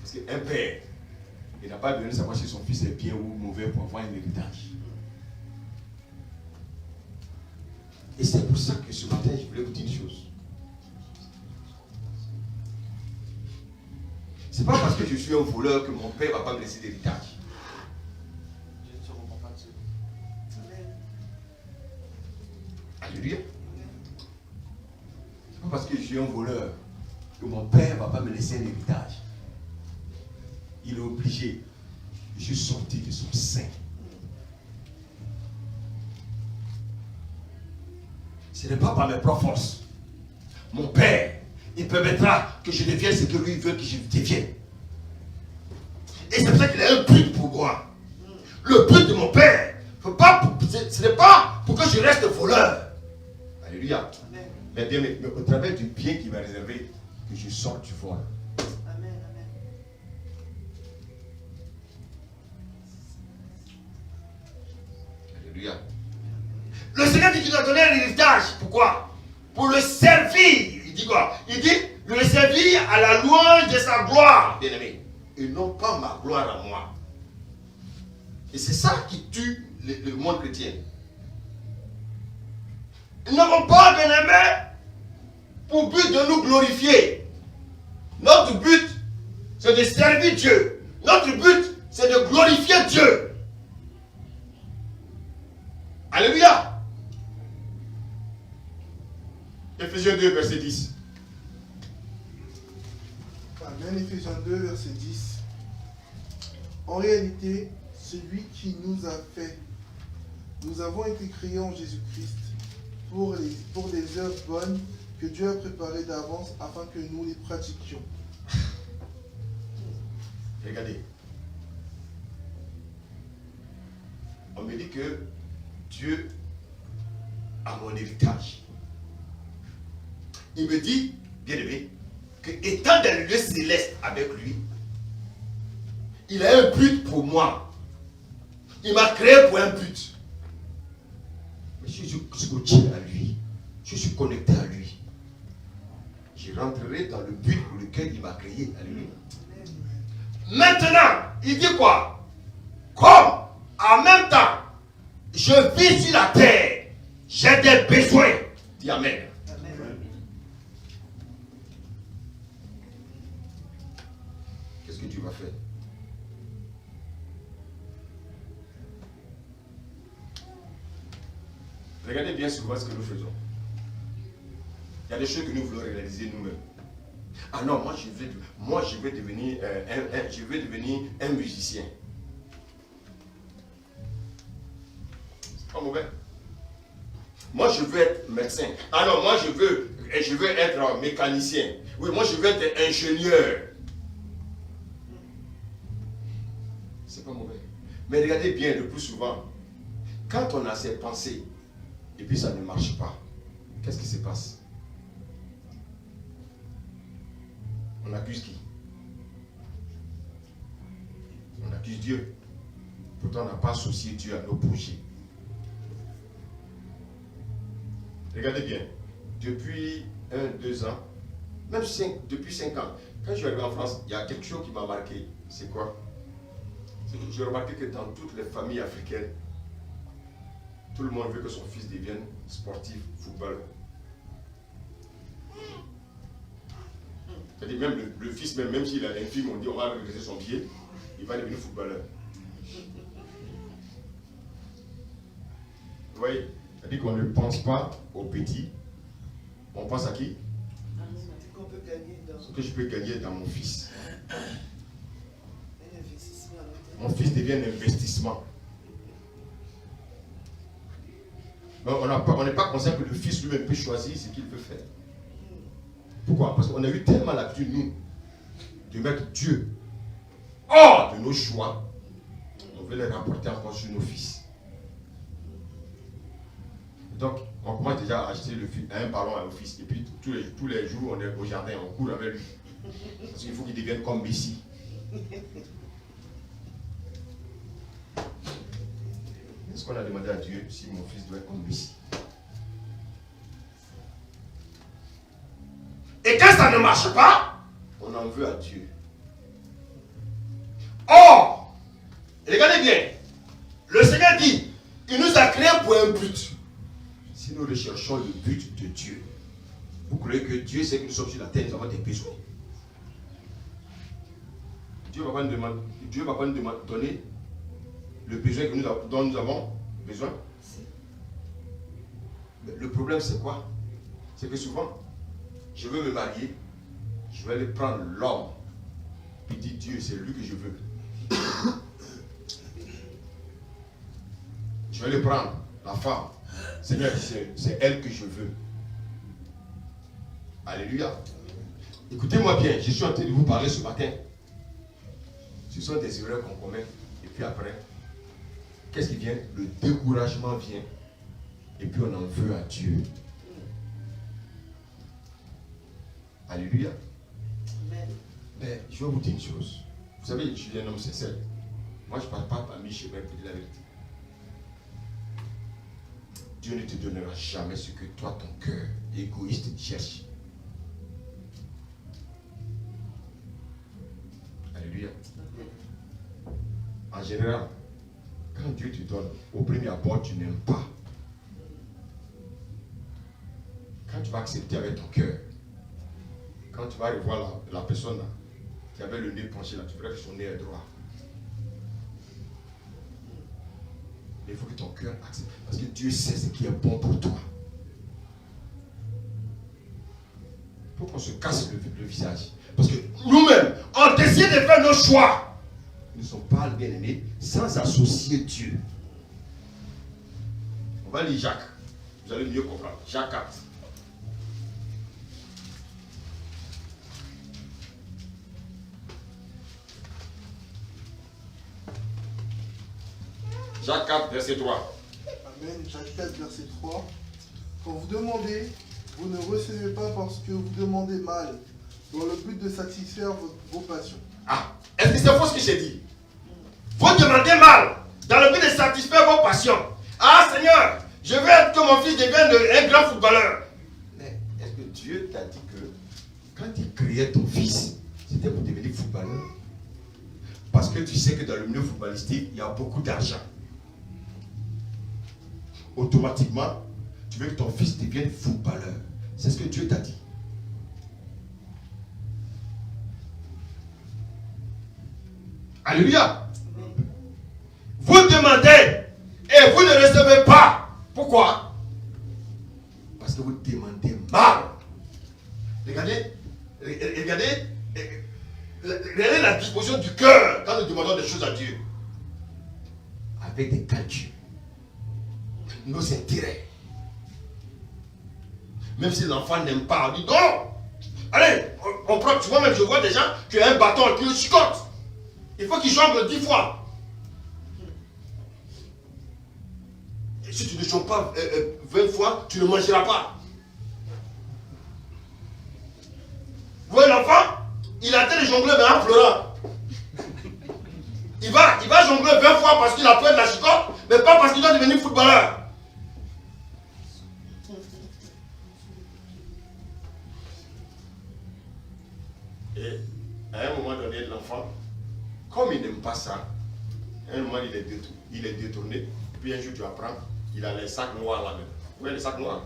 Parce qu'un père, il n'a pas besoin de savoir si son fils est bien ou mauvais pour avoir un héritage. Et c'est pour ça que ce matin, je voulais vous dire une chose. Ce n'est pas parce que je suis un voleur que mon père ne va pas me laisser d'héritage. Je ne se repens pas de cela. Alléluia. C'est pas parce que je suis un voleur que mon père ne va pas me laisser un héritage. Il est obligé. Je suis sorti de son sein. Ce n'est pas par mes propres forces. Mon père, il permettra que je devienne ce que lui veut que je devienne. Et c'est pour ça qu'il a un but pour moi. Le but de mon père, ce n'est pas pour que je reste voleur. Alléluia. Amen. Mais bien, mais au travers du bien qu'il m'a réservé, que je sorte du vol. Amen. Alléluia. Le Seigneur dit qu'il a donné un héritage. Pourquoi? Pour le servir. Il dit quoi? Il dit le servir à la louange de sa gloire, bien-aimé. Et non pas ma gloire à moi. Et c'est ça qui tue le monde chrétien. Nous n'avons pas, bien-aimé, pour but de nous glorifier. Notre but, c'est de servir Dieu. Notre but, c'est de glorifier Dieu. Alléluia. Éphésiens 2, verset 10. Amen. Éphésiens 2, verset 10. En réalité, celui qui nous a fait, nous avons été créés en Jésus-Christ pour des œuvres bonnes que Dieu a préparés d'avance afin que nous les pratiquions. Regardez. On me dit que Dieu a mon héritage. Il me dit, bien aimé, que étant dans le lieu céleste avec lui, il a un but pour moi. Il m'a créé pour un but. Mais si je suis scotché à lui, je suis connecté à lui, je rentrerai dans le but pour lequel il m'a créé. Alléluia. Maintenant, il dit quoi? Comme en même temps, je vis sur la terre, j'ai des besoins. Dis Amen. Amen. Qu'est-ce que tu vas faire? Regardez bien souvent ce que nous faisons. Il y a des choses que nous voulons réaliser nous-mêmes. Ah non, moi je veux devenir un musicien. C'est pas mauvais. Moi je veux être médecin. Ah non, moi je veux être mécanicien. Oui, moi je veux être ingénieur. C'est pas mauvais. Mais regardez bien le plus souvent, quand on a ces pensées et puis ça ne marche pas, qu'est-ce qui se passe? On accuse qui? On accuse Dieu. Pourtant, on n'a pas associé Dieu à nos projets. Regardez bien. Depuis 1-2 ans, même depuis 5 ans, quand je suis arrivé en France, il y a quelque chose qui m'a marqué. C'est quoi? C'est que j'ai remarqué que dans toutes les familles africaines, tout le monde veut que son fils devienne sportif, footballeur. C'est-à-dire même le fils, même s'il a l'infime, on dit on va regretter son pied, il va devenir footballeur. Vous voyez? C'est-à-dire qu'on ne pense pas aux petits, on pense à qui? Ce que je peux gagner dans mon fils. Mon fils devient un investissement. Mais on n'est pas conscient que le fils lui-même peut choisir ce qu'il veut faire. Pourquoi? Parce qu'on a eu tellement l'habitude, nous, de mettre Dieu hors de nos choix. On veut les rapporter encore sur nos fils. Donc, on commence déjà à acheter un ballon à nos fils. Et puis, tous les jours, on est au jardin, on court avec lui. Parce qu'il faut qu'il devienne comme Messi. Est-ce qu'on a demandé à Dieu si mon fils doit être comme Messi? Et quand ça ne marche pas, on en veut à Dieu. Or, regardez bien, le Seigneur dit, il nous a créés pour un but. Si nous recherchons le but de Dieu, vous croyez que Dieu sait que nous sommes sur la terre, nous avons des besoins. Dieu ne va pas nous donner le besoin dont nous avons besoin. Mais le problème c'est quoi? C'est que souvent, je veux me marier, je vais aller prendre l'homme, puis dire Dieu, c'est lui que je veux. Je vais aller prendre la femme, Seigneur, c'est elle que je veux. Alléluia. Écoutez-moi bien, je suis en train de vous parler ce matin. Ce sont des erreurs qu'on commet, et puis après, qu'est-ce qui vient? Le découragement vient, et puis on en veut à Dieu. Alléluia. Amen. Mais je vais vous dire une chose. Vous savez, je suis un homme sincère. Moi, je ne parle pas par mi-chemin pour dire la vérité. Dieu ne te donnera jamais ce que toi, ton cœur égoïste cherche. Alléluia. En général, quand Dieu te donne, au premier abord, tu n'aimes pas. Quand tu vas accepter avec ton cœur, quand tu vas revoir la personne là, qui avait le nez penché là, tu verras que son nez est droit. Il faut que ton cœur accepte. Parce que Dieu sait ce qui est bon pour toi. Il faut qu'on se casse le visage. Parce que nous-mêmes, on décide de faire nos choix. Nous ne sommes pas bien aimés sans associer Dieu. On va lire Jacques. Vous allez mieux comprendre. Jacques 4. Jacques 4, verset 3. Amen. Jacques 4, verset 3. Quand vous demandez, vous ne recevez pas parce que vous demandez mal, dans le but de satisfaire vos passions. Ah, est-ce que c'est faux ce que j'ai dit? Vous demandez mal, dans le but de satisfaire vos passions. Ah Seigneur, je veux que mon fils devienne un grand footballeur. Mais est-ce que Dieu t'a dit que quand il créait ton fils, c'était pour devenir footballeur? Parce que tu sais que dans le milieu footballistique, il y a beaucoup d'argent. Automatiquement, tu veux que ton fils devienne footballeur. C'est ce que Dieu t'a dit. Alléluia. Vous demandez et vous ne recevez pas. Pourquoi? Parce que vous demandez mal. Regardez la disposition du cœur quand nous demandons des choses à Dieu. Avec des calculs. Nos intérêts. Même si l'enfant n'aime pas, on dit non. Allez, on prend, tu vois, même je vois des gens qui ont un bâton qui le chicote. Il faut qu'il jongle 10 fois. Et si tu ne jongles pas 20 fois, tu ne mangeras pas. Vous voyez l'enfant? Il a été de jongler mais en pleurant. Il va jongler 20 fois parce qu'il a peur de la chicote, mais pas parce qu'il doit devenir footballeur. Et à un moment donné, l'enfant, comme il n'aime pas ça, à un moment il est détourné. Puis un jour tu apprends, il a les sacs noirs là-dedans. Vous voyez les sacs noirs?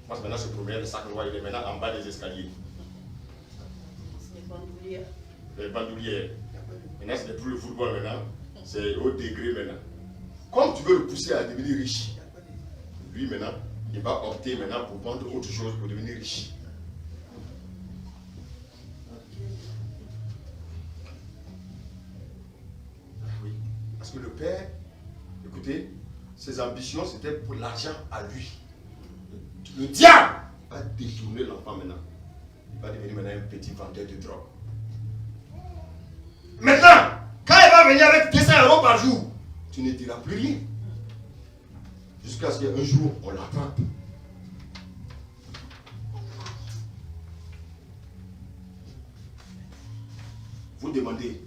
Moi maintenant se promener, les sacs noirs, il est maintenant en bas des escaliers. C'est les bandoulières. Les bandoulières. Maintenant ce n'est plus le football maintenant, c'est au degré maintenant. Comme tu veux le pousser à devenir riche, lui maintenant, il va opter maintenant pour vendre autre chose pour devenir riche. Oui. Parce que le père, écoutez, ses ambitions c'était pour l'argent à lui. Le diable va détourner l'enfant maintenant. Il va devenir maintenant un petit vendeur de drogue. Maintenant, quand il va venir avec 200 € par jour, tu ne diras plus rien. Jusqu'à ce qu'un jour, on l'attrape. Vous demandez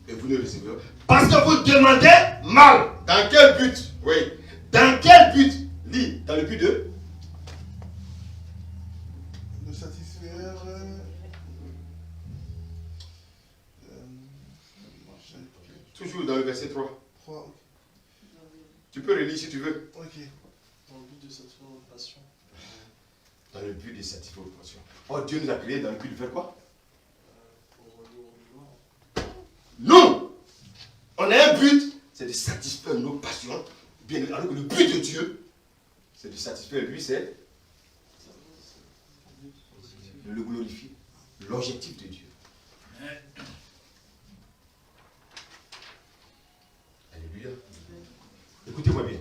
et vous ne recevez pas. Parce que vous demandez mal. Dans quel but? Oui. Dans quel but? Lis. Dans le but de satisfaire. Toujours dans le verset 3. 3, ok. Tu peux relire si tu veux. Ok. Dans le but de satisfaire vos passions. Dans le but de satisfaire vos passions. Oh, Dieu nous a créés dans le but de faire quoi? Pour louer. Non! On a un but, c'est de satisfaire nos passions. Bien, alors que le but de Dieu, c'est de satisfaire lui, c'est de le glorifier. L'objectif de Dieu. Alléluia. Écoutez-moi bien.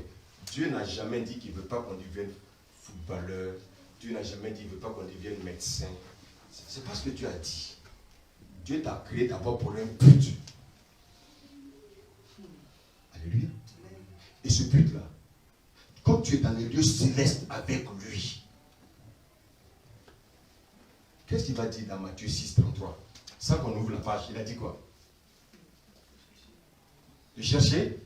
Dieu n'a jamais dit qu'il ne veut pas qu'on devienne footballeur. Dieu n'a jamais dit qu'il ne veut pas qu'on devienne médecin. C'est pas ce que Dieu a dit. Dieu t'a créé d'abord pour un but. Alléluia. Et ce but-là, comme tu es dans les lieux célestes avec lui, qu'est-ce qu'il va dire dans Matthieu 6, 33? Sans qu'on ouvre la page, il a dit quoi? De chercher?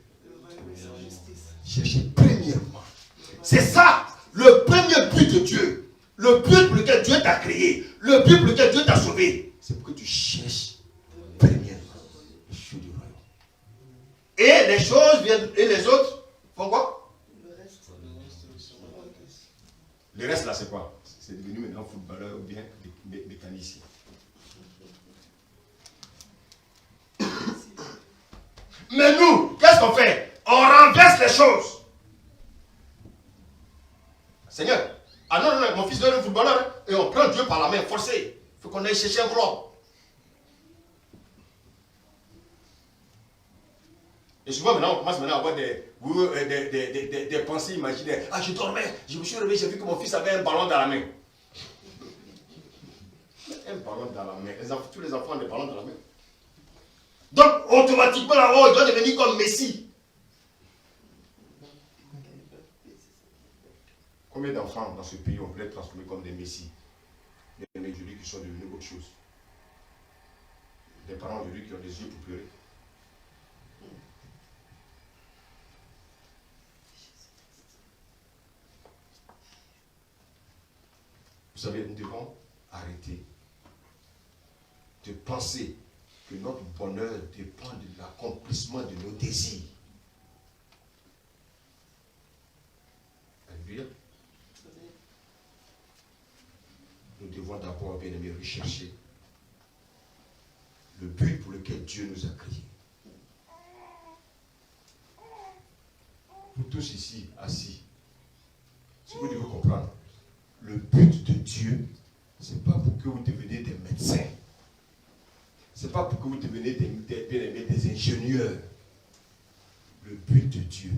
Chercher premièrement. C'est ça, le premier but de Dieu. Le but pour lequel Dieu t'a créé. Le but pour lequel Dieu t'a sauvé. C'est pour que tu cherches premièrement les choses du royaume. Et les choses viennent, et les autres font quoi? Le reste là c'est quoi? C'est devenu maintenant footballeur ou bien mécanicien. Mais nous, qu'est-ce qu'on fait? On renverse les choses. Seigneur, ah non, mon fils doit être un footballeur, hein, et on prend Dieu par la main, forcé. Il faut qu'on aille chercher un globe. Et souvent maintenant, on commence maintenant à avoir des pensées imaginaires. Ah, je dormais, je me suis réveillé, j'ai vu que mon fils avait un ballon dans la main. Un ballon dans la main. Tous les enfants ont des ballons dans la main. Donc, automatiquement, là-haut, il doit devenir comme Messi. Combien d'enfants dans ce pays on voulait transformer comme des messies? Des aujourd'hui qui sont devenus autre chose. Des parents aujourd'hui qui ont des yeux pour pleurer. Vous savez, nous devons arrêter de penser que notre bonheur dépend de l'accomplissement de nos désirs. Alléluia. Nous devons d'abord, bien aimé, rechercher le but pour lequel Dieu nous a créés. Vous tous ici, assis, ce que vous devez comprendre, le but de Dieu, ce n'est pas pour que vous deveniez des médecins. Ce n'est pas pour que vous deveniez des ingénieurs. Le but de Dieu,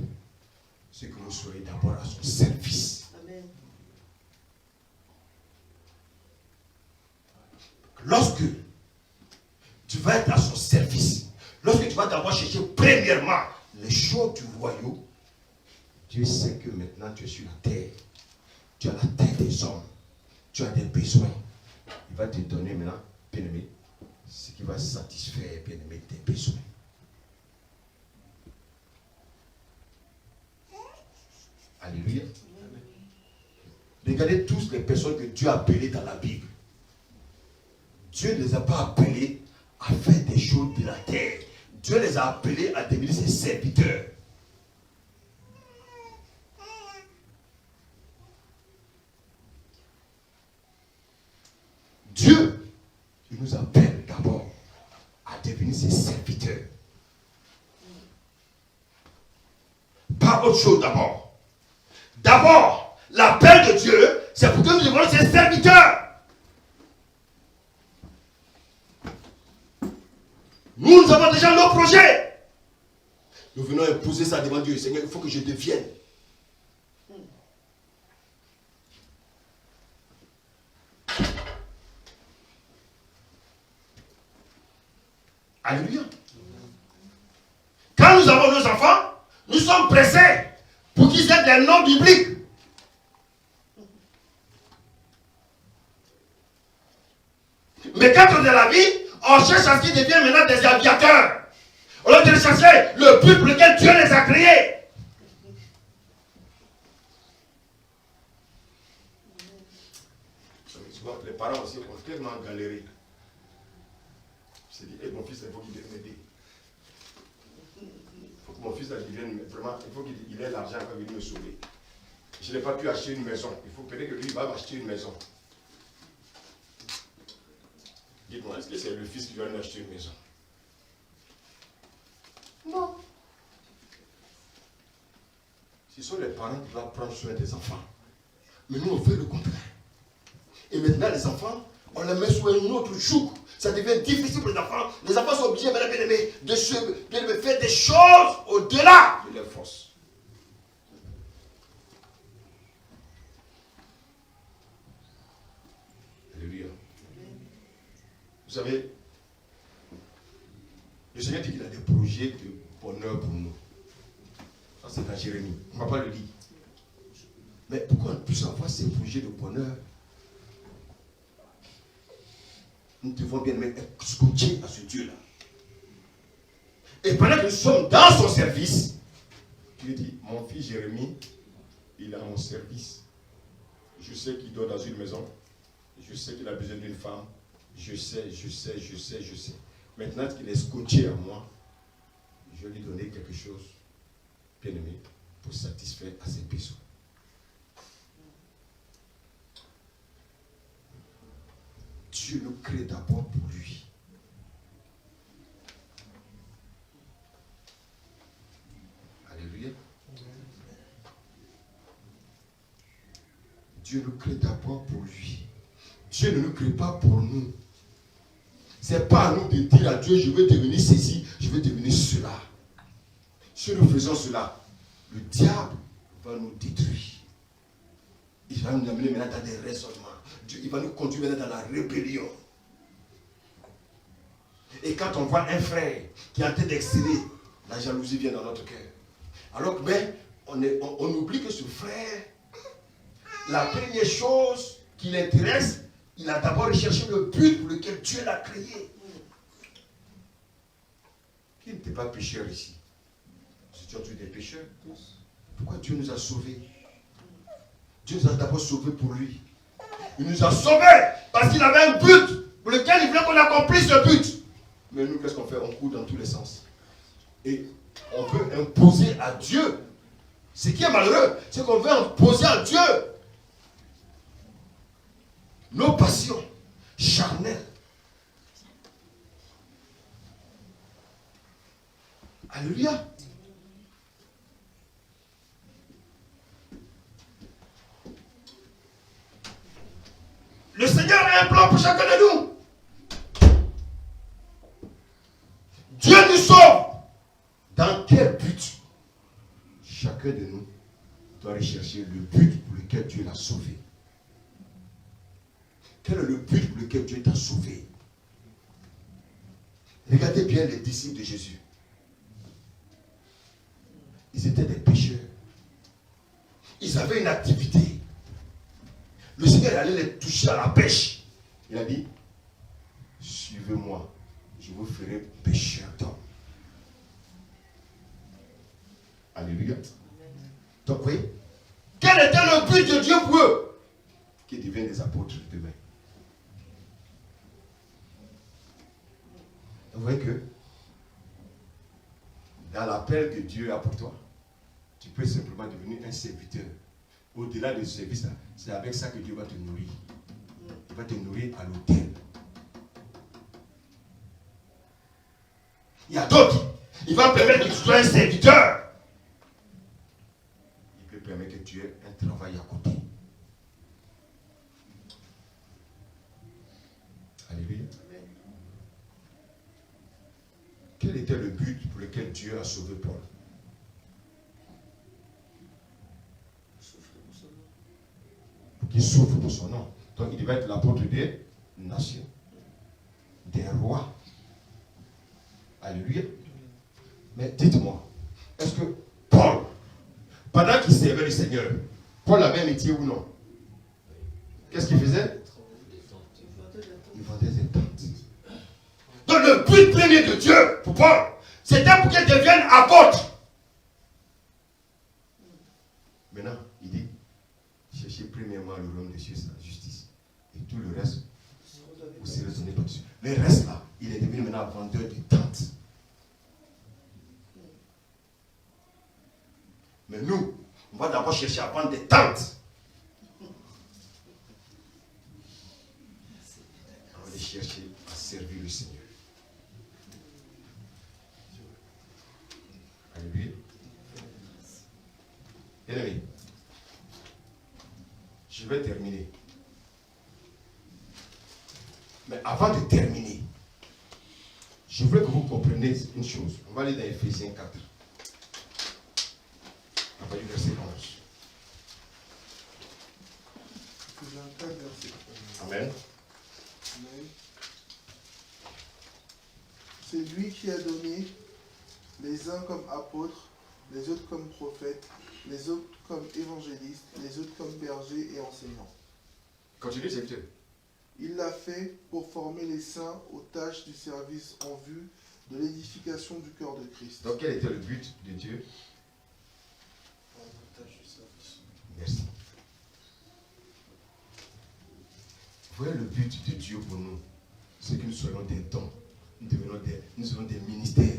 c'est que vous soyez d'abord à son service. Amen. Lorsque tu vas être à son service, lorsque tu vas d'abord chercher premièrement les choses du royaume, Dieu sait que maintenant tu es sur la terre. Tu as la terre des hommes. Tu as des besoins. Il va te donner maintenant, bien-aimé, ce qui va satisfaire, bien-aimé, tes besoins. Alléluia. Regardez tous les personnes que Dieu a appelées dans la Bible. Dieu ne les a pas appelés à faire des choses de la terre. Dieu les a appelés à devenir ses serviteurs. Dieu, il nous appelle d'abord à devenir ses serviteurs. Pas autre chose d'abord. D'abord, l'appel de Dieu, c'est pour que nous devions ses serviteurs. Nous avons déjà nos projets. Nous venons imposer ça devant Dieu. Seigneur, il faut que je devienne. Alléluia. Quand nous avons nos enfants, nous sommes pressés pour qu'ils aient des noms bibliques. Mais quand on est dans la vie, on cherche à ce qu'ils deviennent maintenant des aviateurs. Au lieu de chercher le but pour lequel Dieu les a créés. Souvent, les parents aussi ont tellement galéré. Je me suis dit, hey, mon fils, il faut qu'il vienne m'aider. Il faut que mon fils devienne vraiment, il faut qu'il ait l'argent pour venir me sauver. Je n'ai pas pu acheter une maison. Il faut peut-être que lui va m'acheter une maison. Dites-moi, est-ce que c'est le fils qui doit lui acheter une maison? Non. Ce sont les parents qui doivent prendre soin des enfants. Mais nous, on fait le contraire. Et maintenant, les enfants, on les met sur un autre joug. Ça devient difficile pour les enfants. Les enfants sont obligés, bien aimés, de faire des choses au-delà de leurs forces. Alléluia. Vous savez, le Seigneur dit qu'il a des projets de bonheur pour nous. Ça, c'est dans Jérémie. On ne va pas le lire. Mais pourquoi on puisse avoir ces projets de bonheur? Nous devons bien être scotchés à ce Dieu-là. Et pendant que nous sommes dans son service, Dieu dit, mon fils Jérémie, il est à mon service. Je sais qu'il dort dans une maison. Je sais qu'il a besoin d'une femme. Je sais. Maintenant qu'il est scotché à moi, je vais lui donner quelque chose, bien aimé, pour satisfaire à ses besoins. Dieu nous crée d'abord pour lui. Alléluia. Dieu nous crée d'abord pour lui. Dieu ne nous crée pas pour nous. Ce n'est pas à nous de dire à Dieu, je veux devenir ceci, je veux devenir cela. Si nous faisons cela, le diable va nous détruire. Il va nous amener maintenant dans des raisonnements. Il va nous conduire maintenant dans la rébellion. Et quand on voit un frère qui est en train d'exceller, la jalousie vient dans notre cœur. Alors que on oublie que ce frère la première chose qui l'intéresse, il a d'abord recherché le but pour lequel Dieu l'a créé. Qui n'était pas pécheur ici? Si tu as tué des pécheurs, pourquoi Dieu nous a sauvés? Dieu nous a d'abord sauvés pour lui. Il nous a sauvés parce qu'il avait un but pour lequel il voulait qu'on accomplisse le but. Mais nous, qu'est-ce qu'on fait? On court dans tous les sens. Et on veut imposer à Dieu. Ce qui est malheureux, c'est qu'on veut imposer à Dieu nos passions charnelles. Alléluia. Le Seigneur a un plan pour chacun de nous. Dieu nous sauve. Dans quel but? Chacun de nous doit rechercher le but pour lequel Dieu l'a sauvé. Quel est le but pour lequel Dieu t'a sauvé? Regardez bien les disciples de Jésus. Ils étaient des pécheurs. Ils avaient une activité. Le Seigneur allait les toucher à la pêche. Il a dit, suivez-moi, je vous ferai pécheurs d'hommes. Alléluia. Donc, vous voyez, quel était le but de Dieu pour eux? Qu'ils deviennent des apôtres demain. Vous voyez que dans l'appel que Dieu a pour toi, tu peux simplement devenir un serviteur. Au-delà de ce service-là, c'est avec ça que Dieu va te nourrir. Il va te nourrir à l'autel. Il y a d'autres. Il va permettre que tu sois un serviteur. Il peut permettre que tu aies un travail à côté. Alléluia. Quel était le but pour lequel Dieu a sauvé Paul? Pour qu'il souffre pour son nom. Donc il devait être l'apôtre des nations, des rois. Alléluia. Mais dites-moi, est-ce que Paul, pendant qu'il servait le Seigneur, Paul avait un métier ou non? Qu'est-ce qu'il faisait? Il vendait des tentes. Donc le but premier de Dieu pour Paul, c'était pour qu'il devienne apôtre. Maintenant, il dit, cherchez premièrement le royaume des cieux, sa justice. Et tout le reste, vous serez donné par-dessus. Le reste là, il est devenu maintenant vendeur de tentes. Mais nous, on va d'abord chercher à vendre des tentes. On va aller chercher à servir le Seigneur. Alléluia. Bien-aimé, je vais terminer. Mais avant de terminer, je veux que vous compreniez une chose. On va aller dans Ephésiens 4. À partir du verset 11. Ephésiens 4, verset 11. Amen. Amen. C'est lui qui a donné les uns comme apôtres, les autres comme prophètes, les autres comme évangélistes, les autres comme bergers et enseignants. Continue, serviteur. Il l'a fait pour former les saints aux tâches du service en vue de l'édification du corps de Christ. Donc, quel était le but de Dieu? Merci. Vous voyez le but de Dieu pour nous, c'est que nous soyons des dons, nous soyons des ministères,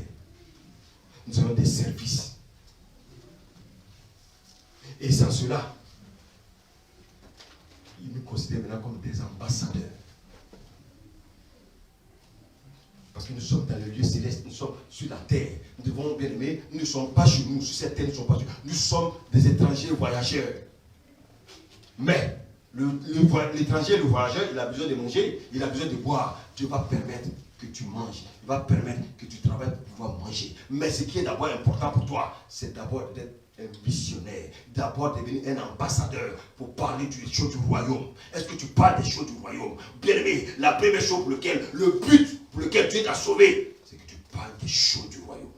nous soyons des services. Et sans cela, il nous considère maintenant comme des ambassadeurs. Parce que nous sommes dans le lieu céleste, nous sommes sur la terre. Nous devons bien aimer, nous ne sommes pas chez nous, sur cette terre, nous ne sommes pas chez nous. Nous sommes des étrangers voyageurs. Mais l'étranger, le voyageur, il a besoin de manger, il a besoin de boire. Dieu va permettre que tu manges, il va permettre que tu travailles pour pouvoir manger. Mais ce qui est d'abord important pour toi, c'est d'abord d'être un missionnaire, d'abord devenir un ambassadeur pour parler des choses du royaume. Est-ce que tu parles des choses du royaume? Bien aimé, la première chose pour laquelle, le but pour lequel Dieu t'a sauvé, c'est que tu parles des choses du royaume.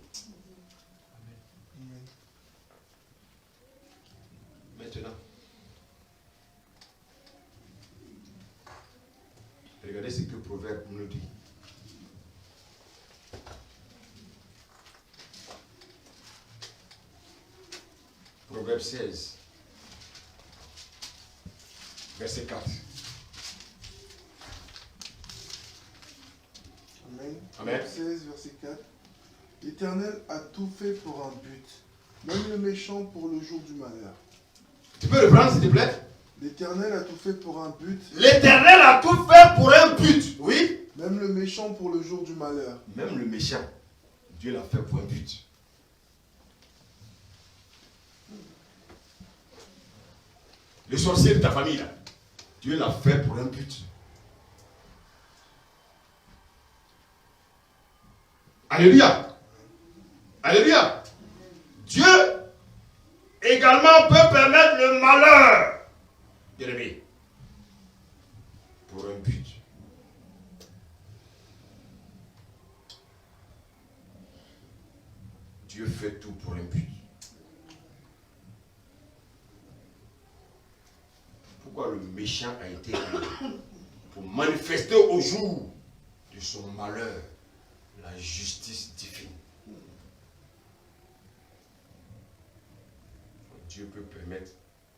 Maintenant, proverbe nous le dit. Proverbe 16, verset 4. Amen. Amen. 16, verset 4. L'Éternel a tout fait pour un but, même le méchant pour le jour du malheur. Tu peux reprendre s'il te plaît? L'Éternel a tout fait pour un but, L'Éternel a tout fait pour un but. Oui. même le méchant pour le jour du malheur. Même le méchant, Dieu l'a fait pour un but. Le sorcier de ta famille, là, Dieu l'a fait pour un but. Alléluia. Alléluia. Dieu également peut permettre le malheur, bien-aimé, pour un but. Dieu fait tout pour un but. Pourquoi le méchant a été créé? Pour manifester au jour de son malheur la justice divine. Dieu peut permettre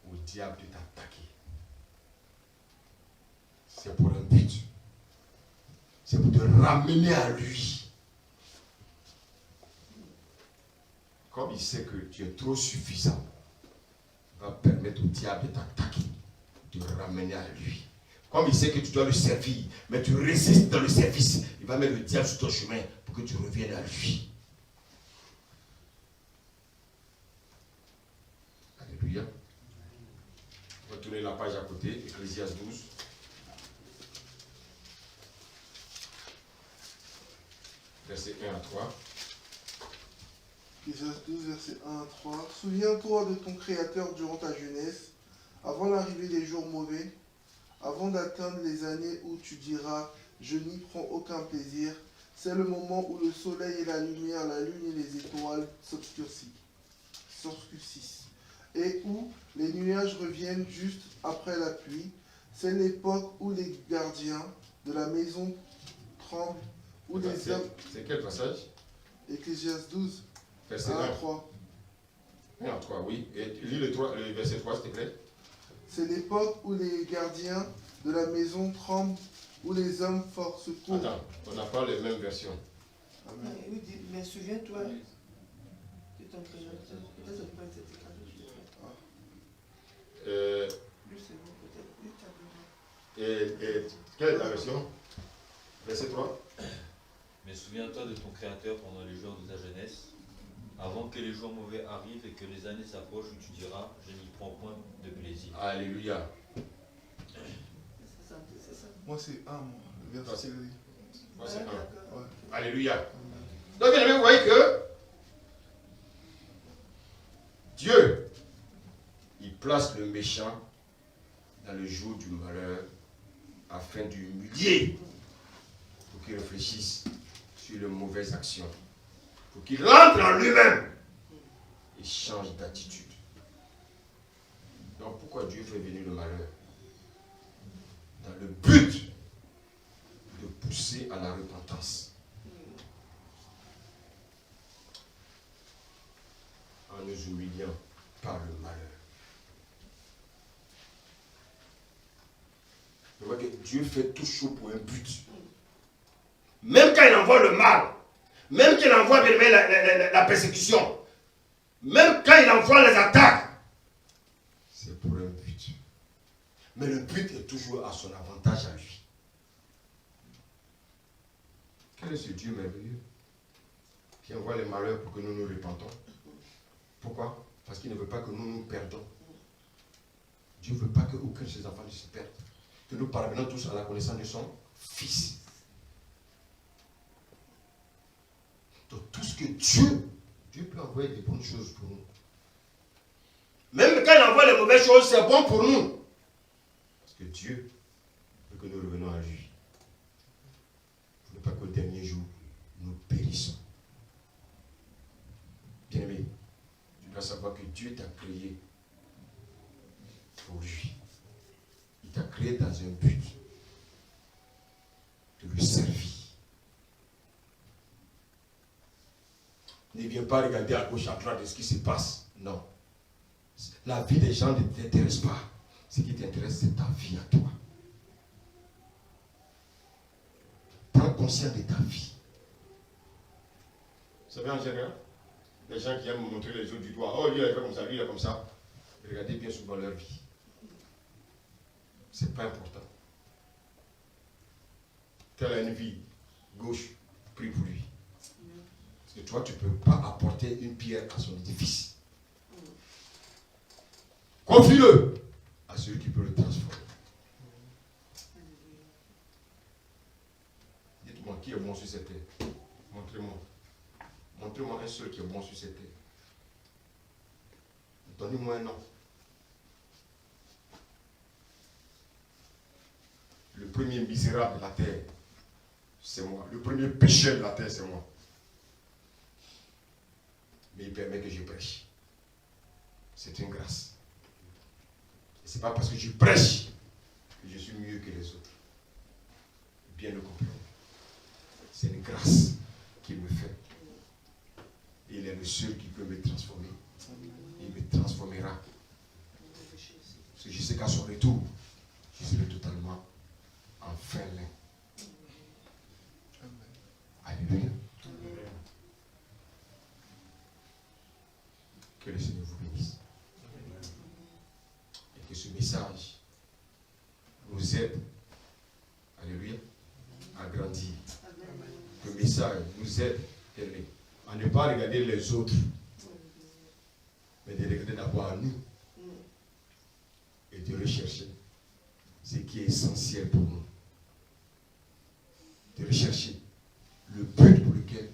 au diable de t'attaquer. C'est pour un but. C'est pour te ramener à lui. Comme il sait que tu es trop suffisant, il va permettre au diable de t'attaquer, de te ramener à lui. Comme il sait que tu dois le servir, mais tu résistes dans le service, il va mettre le diable sur ton chemin pour que tu reviennes à lui. Alléluia. On va tourner la page à côté, Ecclésiaste 12. Verset 1 à 3. Ecclésiaste 12, verset 1 à 3. Souviens-toi de ton Créateur durant ta jeunesse, avant l'arrivée des jours mauvais, avant d'atteindre les années où tu diras « Je n'y prends aucun plaisir ». C'est le moment où le soleil et la lumière, la lune et les étoiles s'obscurcissent. Et où les nuages reviennent juste après la pluie. C'est l'époque où les gardiens de la maison tremblent, où les hommes... C'est quel passage? Ecclésiaste 12, Verset 1 à 1. 3. 1 à 3, oui. Et lis le verset 3, s'il te plaît. C'est l'époque où les gardiens de la maison tremblent, où les hommes forts se courent. Attends, on n'a pas les mêmes versions. Amen. Oui, mais souviens-toi de ton créateur. Peut-être ça peut être écrit. Lui, c'est bon, peut-être. Lui, tu as besoin. Quelle est la version? Verset 3. Mais souviens-toi de ton Créateur pendant les jours de ta jeunesse, avant que les jours mauvais arrivent et que les années s'approchent où tu diras « Je n'y prends point de plaisir Alléluia. C'est ça. Moi, c'est 1, moi. Le verset. Verset 1. D'accord. Ouais. Alléluia. Donc, vous voyez que Dieu, il place le méchant dans le jour du malheur afin d'humilier, pour qu'il réfléchisse sur les mauvaises actions, pour qu'il rentre en lui-même et change d'attitude. Donc, pourquoi Dieu fait venir le malheur? Dans le but de pousser à la repentance. En nous humiliant par le malheur. Vous voyez que Dieu fait tout chaud pour un but. Même quand il envoie le mal, même qu'il envoie la persécution, même quand il envoie les attaques, c'est pour un but. Mais le but est toujours à son avantage à lui. Quel est ce Dieu merveilleux qui envoie les malheurs pour que nous nous répentons? Pourquoi? Parce qu'il ne veut pas que nous nous perdons. Dieu ne veut pas qu'aucun de ses enfants ne se perde. Que nous parvenons tous à la connaissance de son Fils. Donc tout ce que Dieu peut envoyer des bonnes choses pour nous. Même quand il envoie les mauvaises choses, c'est bon pour nous. Parce que Dieu veut que nous revenions à lui. Pour ne pas qu'au dernier jour, nous périssons. Bien-aimé, tu dois savoir que Dieu t'a créé pour lui. Il t'a créé dans un but de lui le servir. Ne viens pas regarder à gauche, à droite de ce qui se passe. Non. La vie des gens ne t'intéresse pas. Ce qui t'intéresse, c'est ta vie à toi. Prends conscience de ta vie. Vous savez, en général, les gens qui aiment montrer les autres du doigt, oh, lui, il a fait comme ça, lui, il a comme ça. Regardez bien souvent leur vie. C'est pas important. Tel a une vie gauche, prie pour lui. Parce que toi, tu ne peux pas apporter une pierre à son édifice. Confie-le à celui qui peut le transformer. Dites-moi, qui est bon sur cette terre? Montrez-moi. Montrez-moi un seul qui est bon sur cette terre. Donnez-moi un nom. Le premier misérable de la terre, c'est moi. Le premier pécheur de la terre, c'est moi. Mais il permet que je prêche. C'est une grâce. Ce n'est pas parce que je prêche que je suis mieux que les autres. Bien le comprendre. C'est une grâce qu'il me fait. Et il est le seul qui peut me transformer. Il me transformera. Parce que je sais qu'à son retour, je serai totalement en fin lin. Alléluia. Que le Seigneur vous bénisse. Et que ce message nous aide, alléluia, à grandir. Que le message nous aide à ne pas regarder les autres, mais de regarder d'abord à nous et de rechercher ce qui est essentiel pour nous. De rechercher le but pour lequel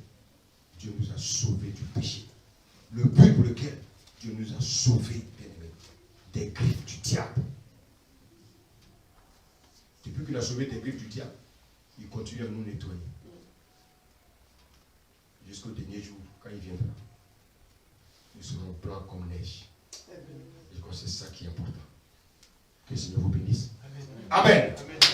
Dieu nous a sauvés du péché. Le but pour lequel Dieu nous a sauvés, bien-aimés, des griffes du diable. Depuis qu'il a sauvé des griffes du diable, il continue à nous nettoyer. Jusqu'au dernier jour, quand il viendra, nous serons blancs comme neige. Et je crois que c'est ça qui est important. Que le Seigneur vous bénisse. Amen. Amen.